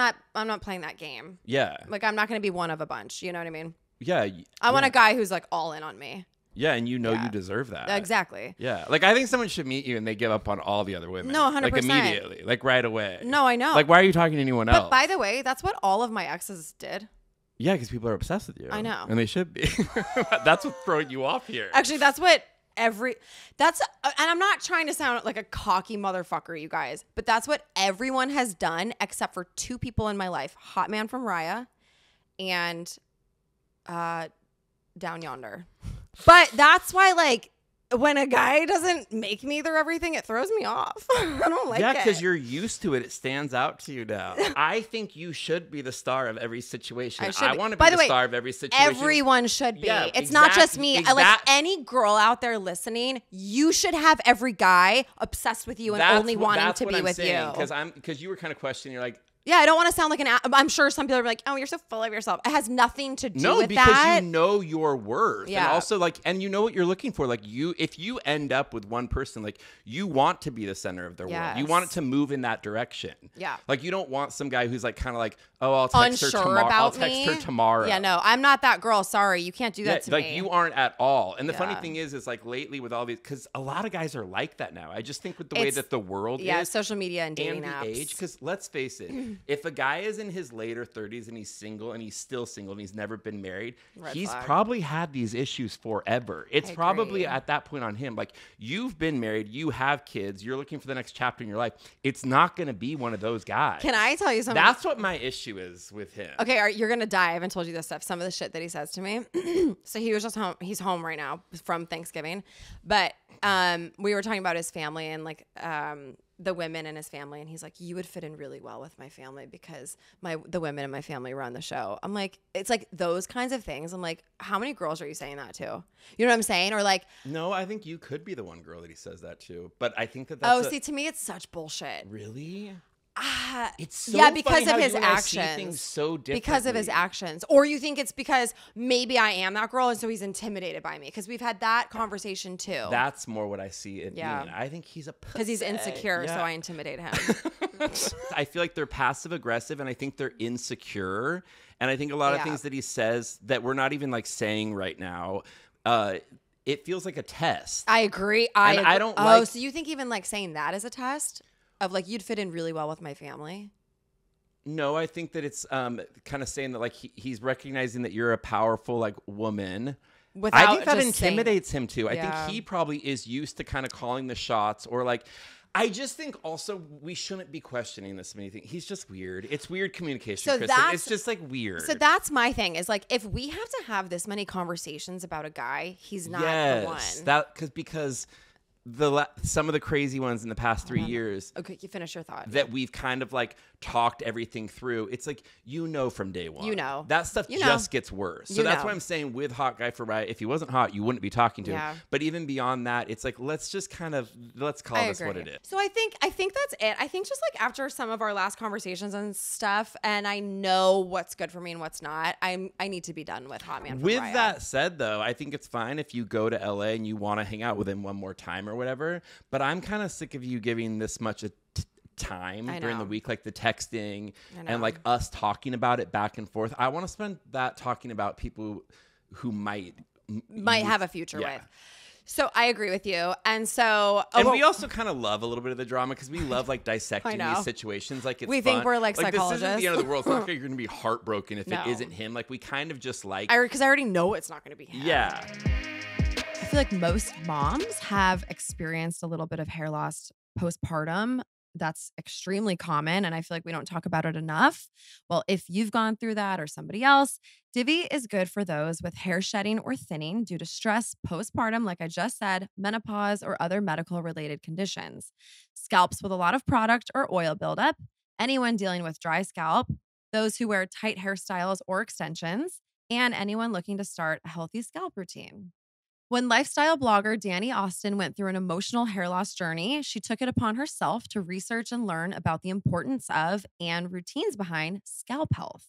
[SPEAKER 1] not playing that game.
[SPEAKER 2] Yeah,
[SPEAKER 1] like, I'm not going to be one of a bunch. You know what I mean?
[SPEAKER 2] Yeah.
[SPEAKER 1] I want a guy who's like all in on me.
[SPEAKER 2] Yeah, and you deserve that.
[SPEAKER 1] Exactly.
[SPEAKER 2] Yeah. Like, I think someone should meet you and they give up on all the other women.
[SPEAKER 1] No, 100%.
[SPEAKER 2] Like, immediately. Like, right away.
[SPEAKER 1] No, I know.
[SPEAKER 2] Like, why are you talking to anyone else?
[SPEAKER 1] But by the way, that's what all of my exes did.
[SPEAKER 2] Yeah, because people are obsessed with you.
[SPEAKER 1] I know.
[SPEAKER 2] And they should be. That's what's throwing you off here.
[SPEAKER 1] Actually, that's what and I'm not trying to sound like a cocky motherfucker, you guys, but that's what everyone has done except for two people in my life. Hot Man from Raya and Down Yonder. But that's why, like, when a guy doesn't make me their everything, it throws me off. I don't like it.
[SPEAKER 2] Yeah, because you're used to it. It stands out to you now. I think you should be the star of every situation. I want to be the star of every situation.
[SPEAKER 1] Everyone should be. Yeah, it's not just me. Like, any girl out there listening, you should have every guy obsessed with you and only wanting to be with you.
[SPEAKER 2] Because you were kind of questioning, you're like,
[SPEAKER 1] yeah, I don't want to sound like I'm sure some people are like, oh, you're so full of yourself. It has nothing to do with that.
[SPEAKER 2] No, because you know your worth. Yeah. And also, like, and you know what you're looking for. Like, if you end up with one person, like, you want to be the center of their world. You want it to move in that direction.
[SPEAKER 1] Yeah.
[SPEAKER 2] Like, you don't want some guy who's like, kind of like, oh, I'll text her tomorrow. I'll text her tomorrow.
[SPEAKER 1] Yeah, no, I'm not that girl. Sorry. You can't do that to me.
[SPEAKER 2] Like, you aren't at all. And the funny thing is like, lately with all these, because a lot of guys are like that now. I just think with the way that the world is.
[SPEAKER 1] Yeah, social media and dating
[SPEAKER 2] apps. And the age. Because let's face it, if a guy is in his later 30s and he's single and he's still single and he's never been married, he's probably had these issues forever. It's probably at that point on him. Like, you've been married, you have kids, you're looking for the next chapter in your life. It's not going to be one of those guys.
[SPEAKER 1] Can I tell you something?
[SPEAKER 2] That's what my issue is with him.
[SPEAKER 1] Okay, you're going to die. I haven't told you this stuff. Some of the shit that he says to me. So he was just home. He's home right now from Thanksgiving. But we were talking about his family and like the women in his family, and he's like, you would fit in really well with my family because the women in my family run the show. I'm like, it's like those kinds of things. I'm like, how many girls are you saying that to? You know what I'm saying? Or like,
[SPEAKER 2] no, I think you could be the one girl that he says that to, but I think that's
[SPEAKER 1] see, to me it's such bullshit.
[SPEAKER 2] Really?
[SPEAKER 1] It's so because of his actions.
[SPEAKER 2] So
[SPEAKER 1] because of his actions, or you think it's because maybe I am that girl, and so he's intimidated by me? Because we've had that conversation too.
[SPEAKER 2] That's more what I see it being. I think he's a pussy.
[SPEAKER 1] Because he's insecure, so I intimidate him.
[SPEAKER 2] I feel like they're passive aggressive, and I think they're insecure. And I think a lot of
[SPEAKER 1] Yeah.
[SPEAKER 2] things that he says that we're not even like saying right now, it feels like a test.
[SPEAKER 1] I agree.
[SPEAKER 2] I don't
[SPEAKER 1] Oh,
[SPEAKER 2] like-
[SPEAKER 1] so you think even like saying that is a test of like you'd fit in really well with my family?
[SPEAKER 2] No, I think that it's kind of saying that like he's recognizing that you're a powerful like woman.
[SPEAKER 1] Without
[SPEAKER 2] I think that
[SPEAKER 1] just saying-
[SPEAKER 2] intimidates him too. I
[SPEAKER 1] Yeah.
[SPEAKER 2] think he probably is used to kind of calling the shots, or like, I just think also we shouldn't be questioning this many things. He's just weird. It's weird communication,
[SPEAKER 1] So
[SPEAKER 2] Kristin.
[SPEAKER 1] that's-
[SPEAKER 2] It's just like weird.
[SPEAKER 1] So that's my thing is like if we have to have this many conversations about a guy, he's not the one.
[SPEAKER 2] Because some of the crazy ones in the past 3 years
[SPEAKER 1] Okay, you finish your thought.
[SPEAKER 2] that we've kind of like talked everything through. It's like, from day one. That stuff just gets worse. So that's why I'm saying with Hot Guy for Raya, if he wasn't hot, you wouldn't be talking to him. But even beyond that, it's like, let's call this what it is.
[SPEAKER 1] So I think that's it. I think just like after some of our last conversations and stuff, and I know what's good for me and what's not, I need to be done with Hot Man from
[SPEAKER 2] With
[SPEAKER 1] Raya.
[SPEAKER 2] that said, though, I think it's fine if you go to LA and you want to hang out with him one more time or whatever. But I'm kind of sick of you giving this much time during the week, like the texting and like us talking about it back and forth. I want to spend that talking about people who might
[SPEAKER 1] have a future with. So I agree with you. And so
[SPEAKER 2] we also kind of love a little bit of the drama because we love like dissecting these situations. Like
[SPEAKER 1] we think we're like psychologists.
[SPEAKER 2] This isn't the end of the world. It's not like you're going to be heartbroken if it isn't him. Like we kind of just like
[SPEAKER 1] because I already know it's not going to be him.
[SPEAKER 2] Yeah.
[SPEAKER 3] I feel like most moms have experienced a little bit of hair loss postpartum. That's extremely common, and I feel like we don't talk about it enough. Well, if you've gone through that or somebody else, Diviy is good for those with hair shedding or thinning due to stress postpartum, like I just said, menopause, or other medical related conditions. Scalps with a lot of product or oil buildup, anyone dealing with dry scalp, those who wear tight hairstyles or extensions, and anyone looking to start a healthy scalp routine. When lifestyle blogger Danny Austin went through an emotional hair loss journey, she took it upon herself to research and learn about the importance of and routines behind scalp health.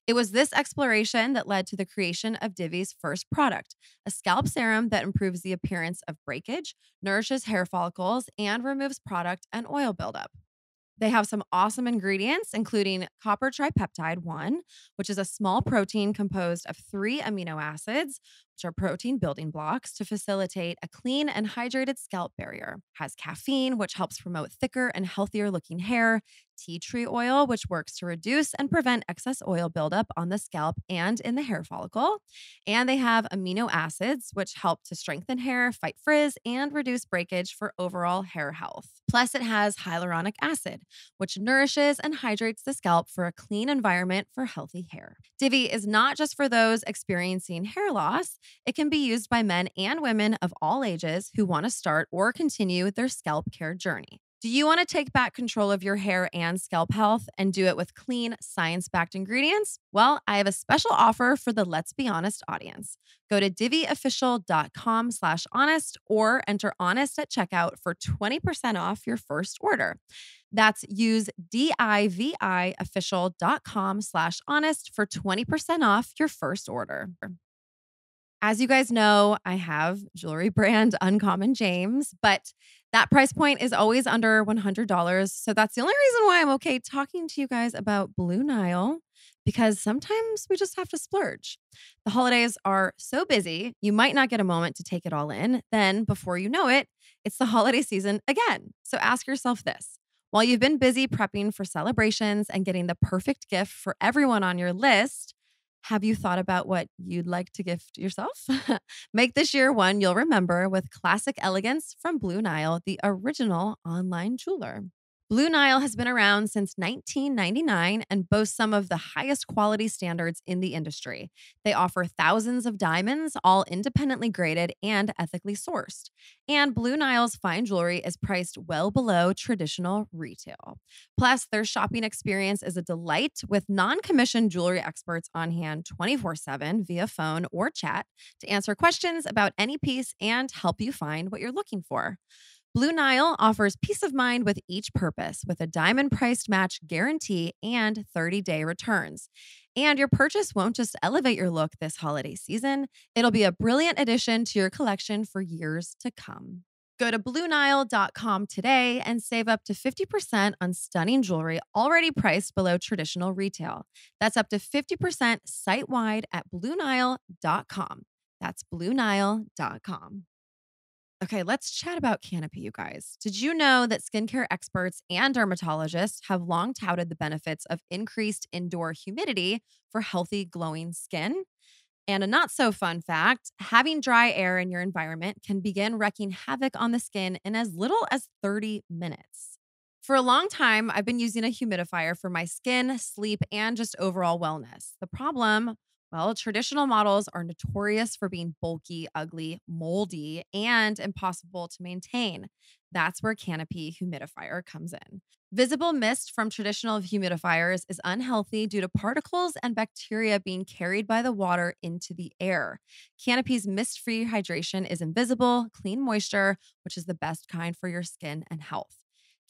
[SPEAKER 3] It was this exploration that led to the creation of Diviy's first product, a scalp serum that improves the appearance of breakage, nourishes hair follicles, and removes product and oil buildup. They have some awesome ingredients, including copper tripeptide 1, which is a small protein composed of 3 amino acids, which are protein building blocks to facilitate a clean and hydrated scalp barrier. Has caffeine, which helps promote thicker and healthier looking hair. Tea tree oil, which works to reduce and prevent excess oil buildup on the scalp and in the hair follicle. And they have amino acids, which help to strengthen hair, fight frizz, and reduce breakage for overall hair health. Plus, it has hyaluronic acid, which nourishes and hydrates the scalp for a clean environment for healthy hair. Diviy is not just for those experiencing hair loss. It can be used by men and women of all ages who want to start or continue their scalp care journey. Do you want to take back control of your hair and scalp health and do it with clean, science-backed ingredients? Well, I have a special offer for the Let's Be Honest audience. Go to divyofficial.com/honest or enter honest at checkout for 20% off your first order. That's use divyofficial.com/honest for 20% off your first order. As you guys know, I have jewelry brand Uncommon James, but that price point is always under $100. So that's the only reason why I'm okay talking to you guys about Blue Nile, because sometimes we just have to splurge. The holidays are so busy, you might not get a moment to take it all in. Then before you know it, it's the holiday season again. So ask yourself this. While you've been busy prepping for celebrations and getting the perfect gift for everyone on your list, have you thought about what you'd like to gift yourself? Make this year one you'll remember with classic elegance from Blue Nile, the original online jeweler. Blue Nile has been around since 1999 and boasts some of the highest quality standards in the industry. They offer thousands of diamonds, all independently graded and ethically sourced. And Blue Nile's fine jewelry is priced well below traditional retail. Plus, their shopping experience is a delight with non-commissioned jewelry experts on hand 24/7 via phone or chat to answer questions about any piece and help you find what you're looking for. Blue Nile offers peace of mind with each purpose with a diamond priced match guarantee and 30-day returns. And your purchase won't just elevate your look this holiday season, it'll be a brilliant addition to your collection for years to come. Go to BlueNile.com today and save up to 50% on stunning jewelry already priced below traditional retail. That's up to 50% site-wide at BlueNile.com. That's BlueNile.com. Okay, let's chat about Canopy, you guys. Did you know that skincare experts and dermatologists have long touted the benefits of increased indoor humidity for healthy, glowing skin? And a not so fun fact, having dry air in your environment can begin wreaking havoc on the skin in as little as 30 minutes. For a long time, I've been using a humidifier for my skin, sleep, and just overall wellness. The problem, well, traditional models are notorious for being bulky, ugly, moldy, and impossible to maintain. That's where Canopy humidifier comes in. Visible mist from traditional humidifiers is unhealthy due to particles and bacteria being carried by the water into the air. Canopy's mist-free hydration is invisible, clean moisture, which is the best kind for your skin and health.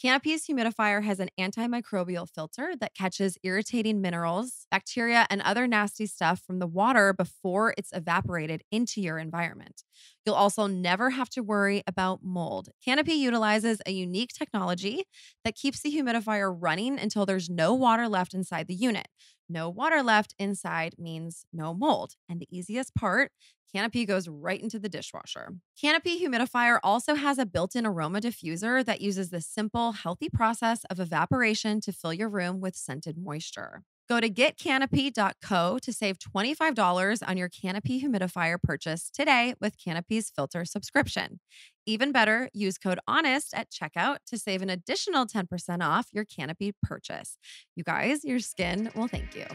[SPEAKER 3] Canopy's humidifier has an antimicrobial filter that catches irritating minerals, bacteria, and other nasty stuff from the water before it's evaporated into your environment. You'll also never have to worry about mold. Canopy utilizes a unique technology that keeps the humidifier running until there's no water left inside the unit. No water left inside means no mold. And the easiest part, Canopy goes right into the dishwasher. Canopy humidifier also has a built-in aroma diffuser that uses the simple, healthy process of evaporation to fill your room with scented moisture. Go to getcanopy.co to save $25 on your Canopy humidifier purchase today with Canopy's filter subscription. Even better, use code HONEST at checkout to save an additional 10% off your Canopy purchase. You guys, your skin will thank you.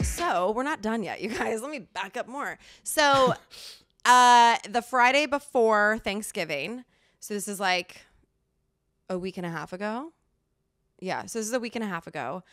[SPEAKER 1] So we're not done yet, you guys. Let me back up more. So the Friday before Thanksgiving, so this is like a week and a half ago. Yeah, so this is a week and a half ago.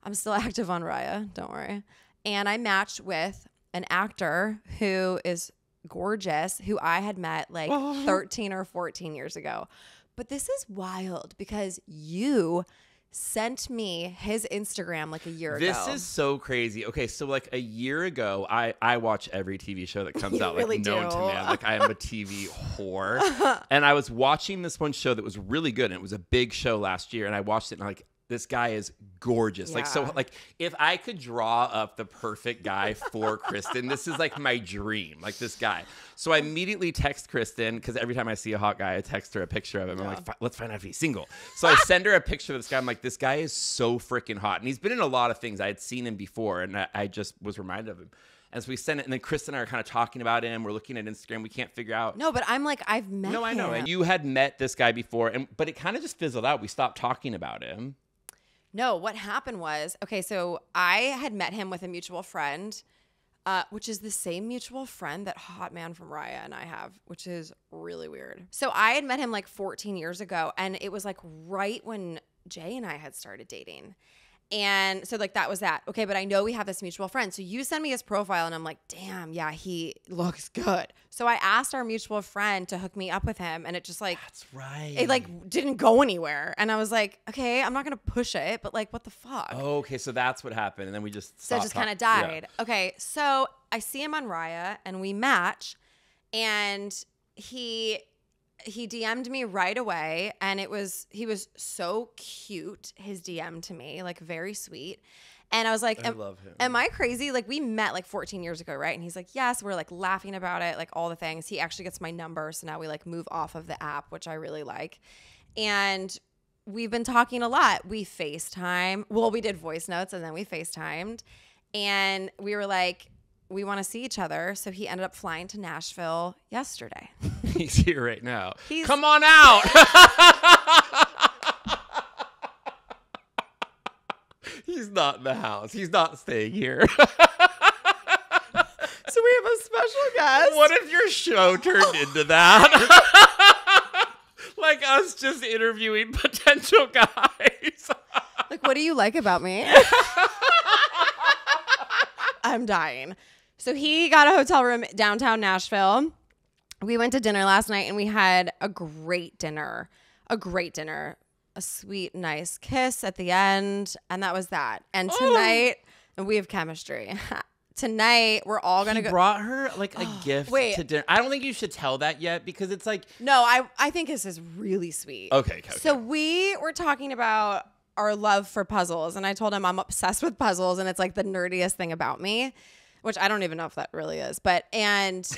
[SPEAKER 1] I'm still active on Raya, don't worry. And I matched with an actor who is gorgeous, who I had met like 13 or 14 years ago. But this is wild because you sent me his Instagram like a year ago.
[SPEAKER 2] This is so crazy. Okay, so like a year ago, I watch every TV show that comes out, like
[SPEAKER 1] really
[SPEAKER 2] known to man. Like I am a TV whore. And I was watching this one show that was really good. And it was a big show last year. And I watched it and I'm like, this guy is gorgeous.
[SPEAKER 1] Yeah.
[SPEAKER 2] Like, so like if I could draw up the perfect guy for Kristin, this is like my dream, like this guy. So I immediately text Kristin because every time I see a hot guy, I text her a picture of him. I'm like, let's find out if he's single. So I send her a picture of this guy. I'm like, this guy is so freaking hot. And he's been in a lot of things. I had seen him before and I just was reminded of him. And so we sent it, and then Kristin and I are kind of talking about him. We're looking at Instagram. We can't figure out.
[SPEAKER 1] No, but I'm like, I've met him.
[SPEAKER 2] No, I know. And you had met this guy before, but it kind of just fizzled out. We stopped talking about him.
[SPEAKER 1] No, what happened was, okay, so I had met him with a mutual friend, which is the same mutual friend that Hot Man from Raya and I have, which is really weird. So I had met him like 14 years ago, and it was like right when Jay and I had started dating. And so like that was that. Okay, but I know we have this mutual friend. So you send me his profile and I'm like, damn, yeah, he looks good. So I asked our mutual friend to hook me up with him, and it just like,
[SPEAKER 2] that's right.
[SPEAKER 1] It like didn't go anywhere. And I was like, okay, I'm not going to push it, but like, what the fuck?
[SPEAKER 2] Oh, okay. So that's what happened. And then we just
[SPEAKER 1] So it just kind of died. Yeah. Okay. So I see him on Raya and we match, and he DM'd me right away, and he was so cute, his DM to me, like very sweet. And I was like,
[SPEAKER 2] I love him.
[SPEAKER 1] Am I crazy? Like we met like 14 years ago, right? And he's like, yes, we're like laughing about it, like all the things. He actually gets my number, so now we like move off of the app, which I really like. And we've been talking a lot. We FaceTime. Well, we did voice notes and then we FaceTimed, and we were like, we want to see each other. So he ended up flying to Nashville yesterday.
[SPEAKER 2] He's here right now. Come on out. He's not in the house. He's not staying here.
[SPEAKER 1] So we have a special guest.
[SPEAKER 2] What if your show turned into that? Like us just interviewing potential guys.
[SPEAKER 1] Like, what do you like about me? I'm dying. So he got a hotel room downtown Nashville. We went to dinner last night, and we had a great dinner. A sweet, nice kiss at the end, and that was that. And tonight, we have chemistry. tonight we're all gonna
[SPEAKER 2] He brought her like a gift
[SPEAKER 1] wait.
[SPEAKER 2] to dinner. I don't think you should tell that yet because it's like.
[SPEAKER 1] No, I think this is really sweet.
[SPEAKER 2] Okay.
[SPEAKER 1] So we were talking about our love for puzzles, and I told him I'm obsessed with puzzles, and it's like the nerdiest thing about me, which I don't even know if that really is. And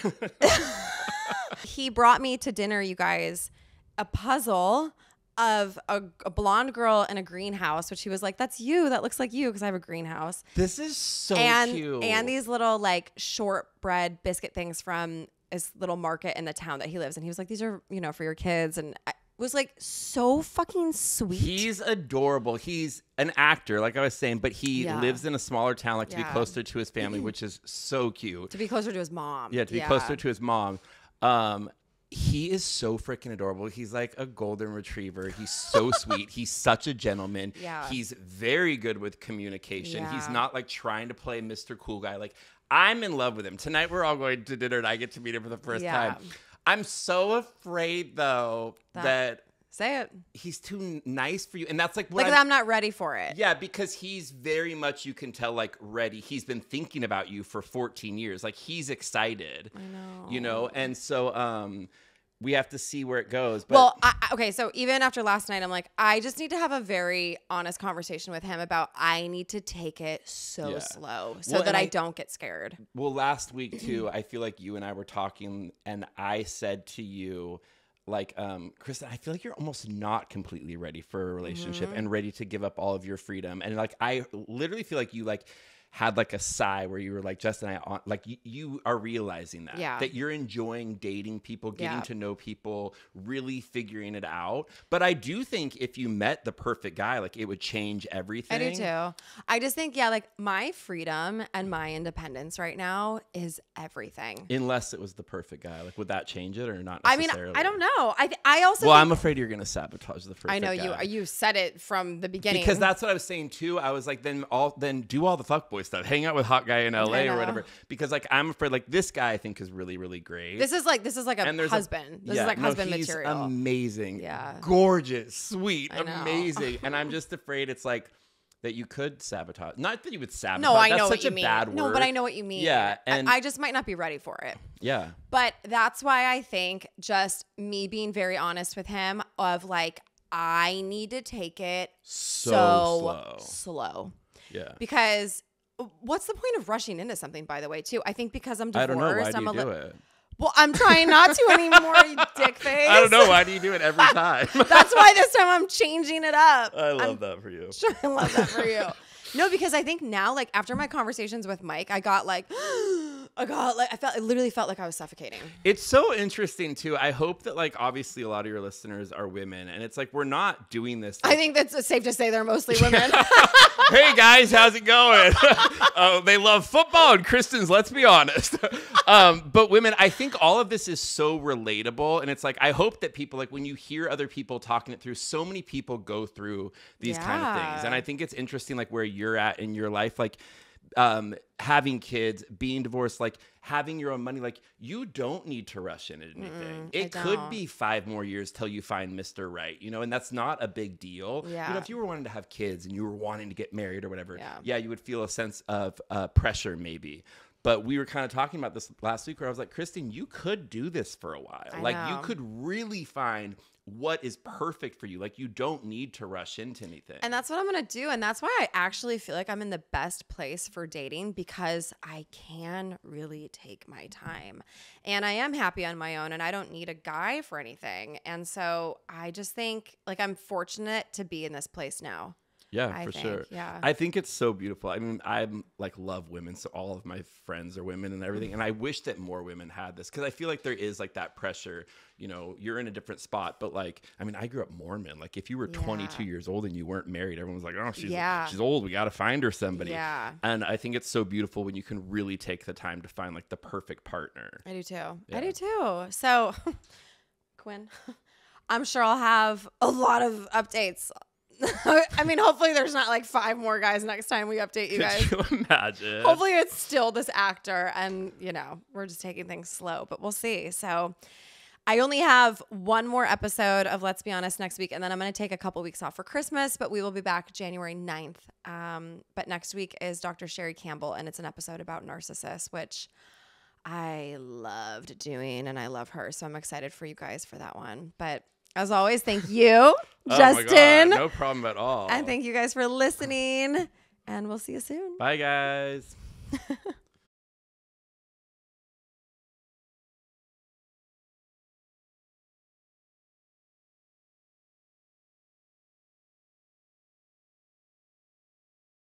[SPEAKER 1] he brought me to dinner, you guys, a puzzle of a blonde girl in a greenhouse, which he was like, that's you. That looks like you because I have a greenhouse.
[SPEAKER 2] This is so cute.
[SPEAKER 1] And these little like shortbread biscuit things from this little market in the town that he lives in. He was like, these are, for your kids. And it was like so fucking sweet.
[SPEAKER 2] He's adorable. He's an actor, like I was saying, but he lives in a smaller town, like to be closer to his family, which is so cute.
[SPEAKER 1] To be closer to his mom.
[SPEAKER 2] Yeah, to be closer to his mom. He is so freaking adorable. He's like a golden retriever. He's so sweet. He's such a gentleman.
[SPEAKER 1] Yeah.
[SPEAKER 2] He's very good with communication.
[SPEAKER 1] Yeah.
[SPEAKER 2] He's not like trying to play Mr. Cool Guy. Like, I'm in love with him. Tonight we're all going to dinner and I get to meet him for the first time. I'm so afraid though that
[SPEAKER 1] say it.
[SPEAKER 2] He's too nice for you. And that's like
[SPEAKER 1] what I'm not ready for it.
[SPEAKER 2] Yeah, because he's very much, you can tell, like ready. He's been thinking about you for 14 years. Like he's excited.
[SPEAKER 1] I know.
[SPEAKER 2] And so we have to see where it goes. But
[SPEAKER 1] well, okay, so even after last night, I'm like, I just need to have a very honest conversation with him about I need to take it so slow so that I don't get scared.
[SPEAKER 2] Well, last week too, I feel like you and I were talking and I said to you, like, Kristin, I feel like you're almost not completely ready for a relationship and ready to give up all of your freedom. And like, I literally feel like you like had like a sigh where you were like, Justin, you are realizing that you're enjoying dating people, getting to know people, really figuring it out. But I do think if you met the perfect guy, like it would change everything.
[SPEAKER 1] I do too. I just think, like my freedom and my independence right now is everything.
[SPEAKER 2] Unless it was the perfect guy. Like, would that change it or not necessarily?
[SPEAKER 1] I don't know. I also
[SPEAKER 2] I'm afraid you're going to sabotage the perfect guy.
[SPEAKER 1] I know you said it from the beginning.
[SPEAKER 2] Because that's what I was saying too. I was like, then do all the fuckboy stuff. Hang out with hot guy in LA or whatever. Because like I'm afraid like this guy I think is really, really great.
[SPEAKER 1] This is like a husband. This is like husband
[SPEAKER 2] he's
[SPEAKER 1] material.
[SPEAKER 2] Amazing.
[SPEAKER 1] Yeah.
[SPEAKER 2] Gorgeous, sweet, amazing. And I'm just afraid it's like that you could sabotage. Not that you would sabotage.
[SPEAKER 1] No, I know
[SPEAKER 2] that's
[SPEAKER 1] what
[SPEAKER 2] such
[SPEAKER 1] you
[SPEAKER 2] a
[SPEAKER 1] mean.
[SPEAKER 2] bad word.
[SPEAKER 1] No, but I know what you mean.
[SPEAKER 2] Yeah. And
[SPEAKER 1] I just might not be ready for it.
[SPEAKER 2] Yeah.
[SPEAKER 1] But that's why I think just me being very honest with him of like, I need to take it so slow.
[SPEAKER 2] Yeah.
[SPEAKER 1] Because what's the point of rushing into something, by the way, too? I think because I'm divorced.
[SPEAKER 2] I don't know. Why do you do it?
[SPEAKER 1] Well, I'm trying not to anymore, you dick face.
[SPEAKER 2] I don't know. Why do you do it every time?
[SPEAKER 1] That's why this time I'm changing it up.
[SPEAKER 2] I love that for you.
[SPEAKER 1] I love that for you. No, because I think now, like after my conversations with Mike, I literally felt like I was suffocating.
[SPEAKER 2] It's so interesting too. I hope that like obviously a lot of your listeners are women, and it's like we're not doing this.
[SPEAKER 1] I think that's safe to say they're mostly women.
[SPEAKER 2] Hey guys, how's it going? They love football and Kristin's. Let's be honest. But women, I think all of this is so relatable, and it's like I hope that people like when you hear other people talking it through. So many people go through these kind of things, and I think it's interesting like where you're at in your life, like. Having kids, being divorced, like having your own money, like you don't need to rush into anything. It could be 5 more years till you find Mr. Right, and that's not a big deal.
[SPEAKER 1] Yeah.
[SPEAKER 2] If you were wanting to have kids and you were wanting to get married or whatever, you would feel a sense of pressure maybe. But we were kind of talking about this last week where I was like, Kristin, you could do this for a while. You could really find what is perfect for you. Like you don't need to rush into anything.
[SPEAKER 1] And that's what I'm going to do. And that's why I actually feel like I'm in the best place for dating because I can really take my time and I am happy on my own and I don't need a guy for anything. And so I just think like I'm fortunate to be in this place now.
[SPEAKER 2] Yeah, for sure.
[SPEAKER 1] Yeah.
[SPEAKER 2] I think it's so beautiful. I mean, I'm like love women. So all of my friends are women and everything. And I wish that more women had this because I feel like there is like that pressure, you're in a different spot. But like, I mean, I grew up Mormon. Like if you were 22 years old and you weren't married, everyone was like, oh, she's old. We got to find her somebody.
[SPEAKER 1] Yeah.
[SPEAKER 2] And I think it's so beautiful when you can really take the time to find like the perfect partner.
[SPEAKER 1] I do too.
[SPEAKER 2] Yeah.
[SPEAKER 1] I do too. So Quinn, I'm sure I'll have a lot of updates. I mean, hopefully there's not like 5 more guys next time we update you guys.
[SPEAKER 2] Could you imagine?
[SPEAKER 1] Hopefully it's still this actor and, we're just taking things slow, but we'll see. So I only have one more episode of Let's Be Honest next week, and then I'm going to take a couple weeks off for Christmas, but we will be back January 9th. But next week is Dr. Sherry Campbell, and it's an episode about narcissists, which I loved doing, and I love her. So I'm excited for you guys for that one. But as always, thank you, Justin.
[SPEAKER 2] My God, no problem at all.
[SPEAKER 1] And thank you guys for listening, and we'll see you soon.
[SPEAKER 2] Bye, guys.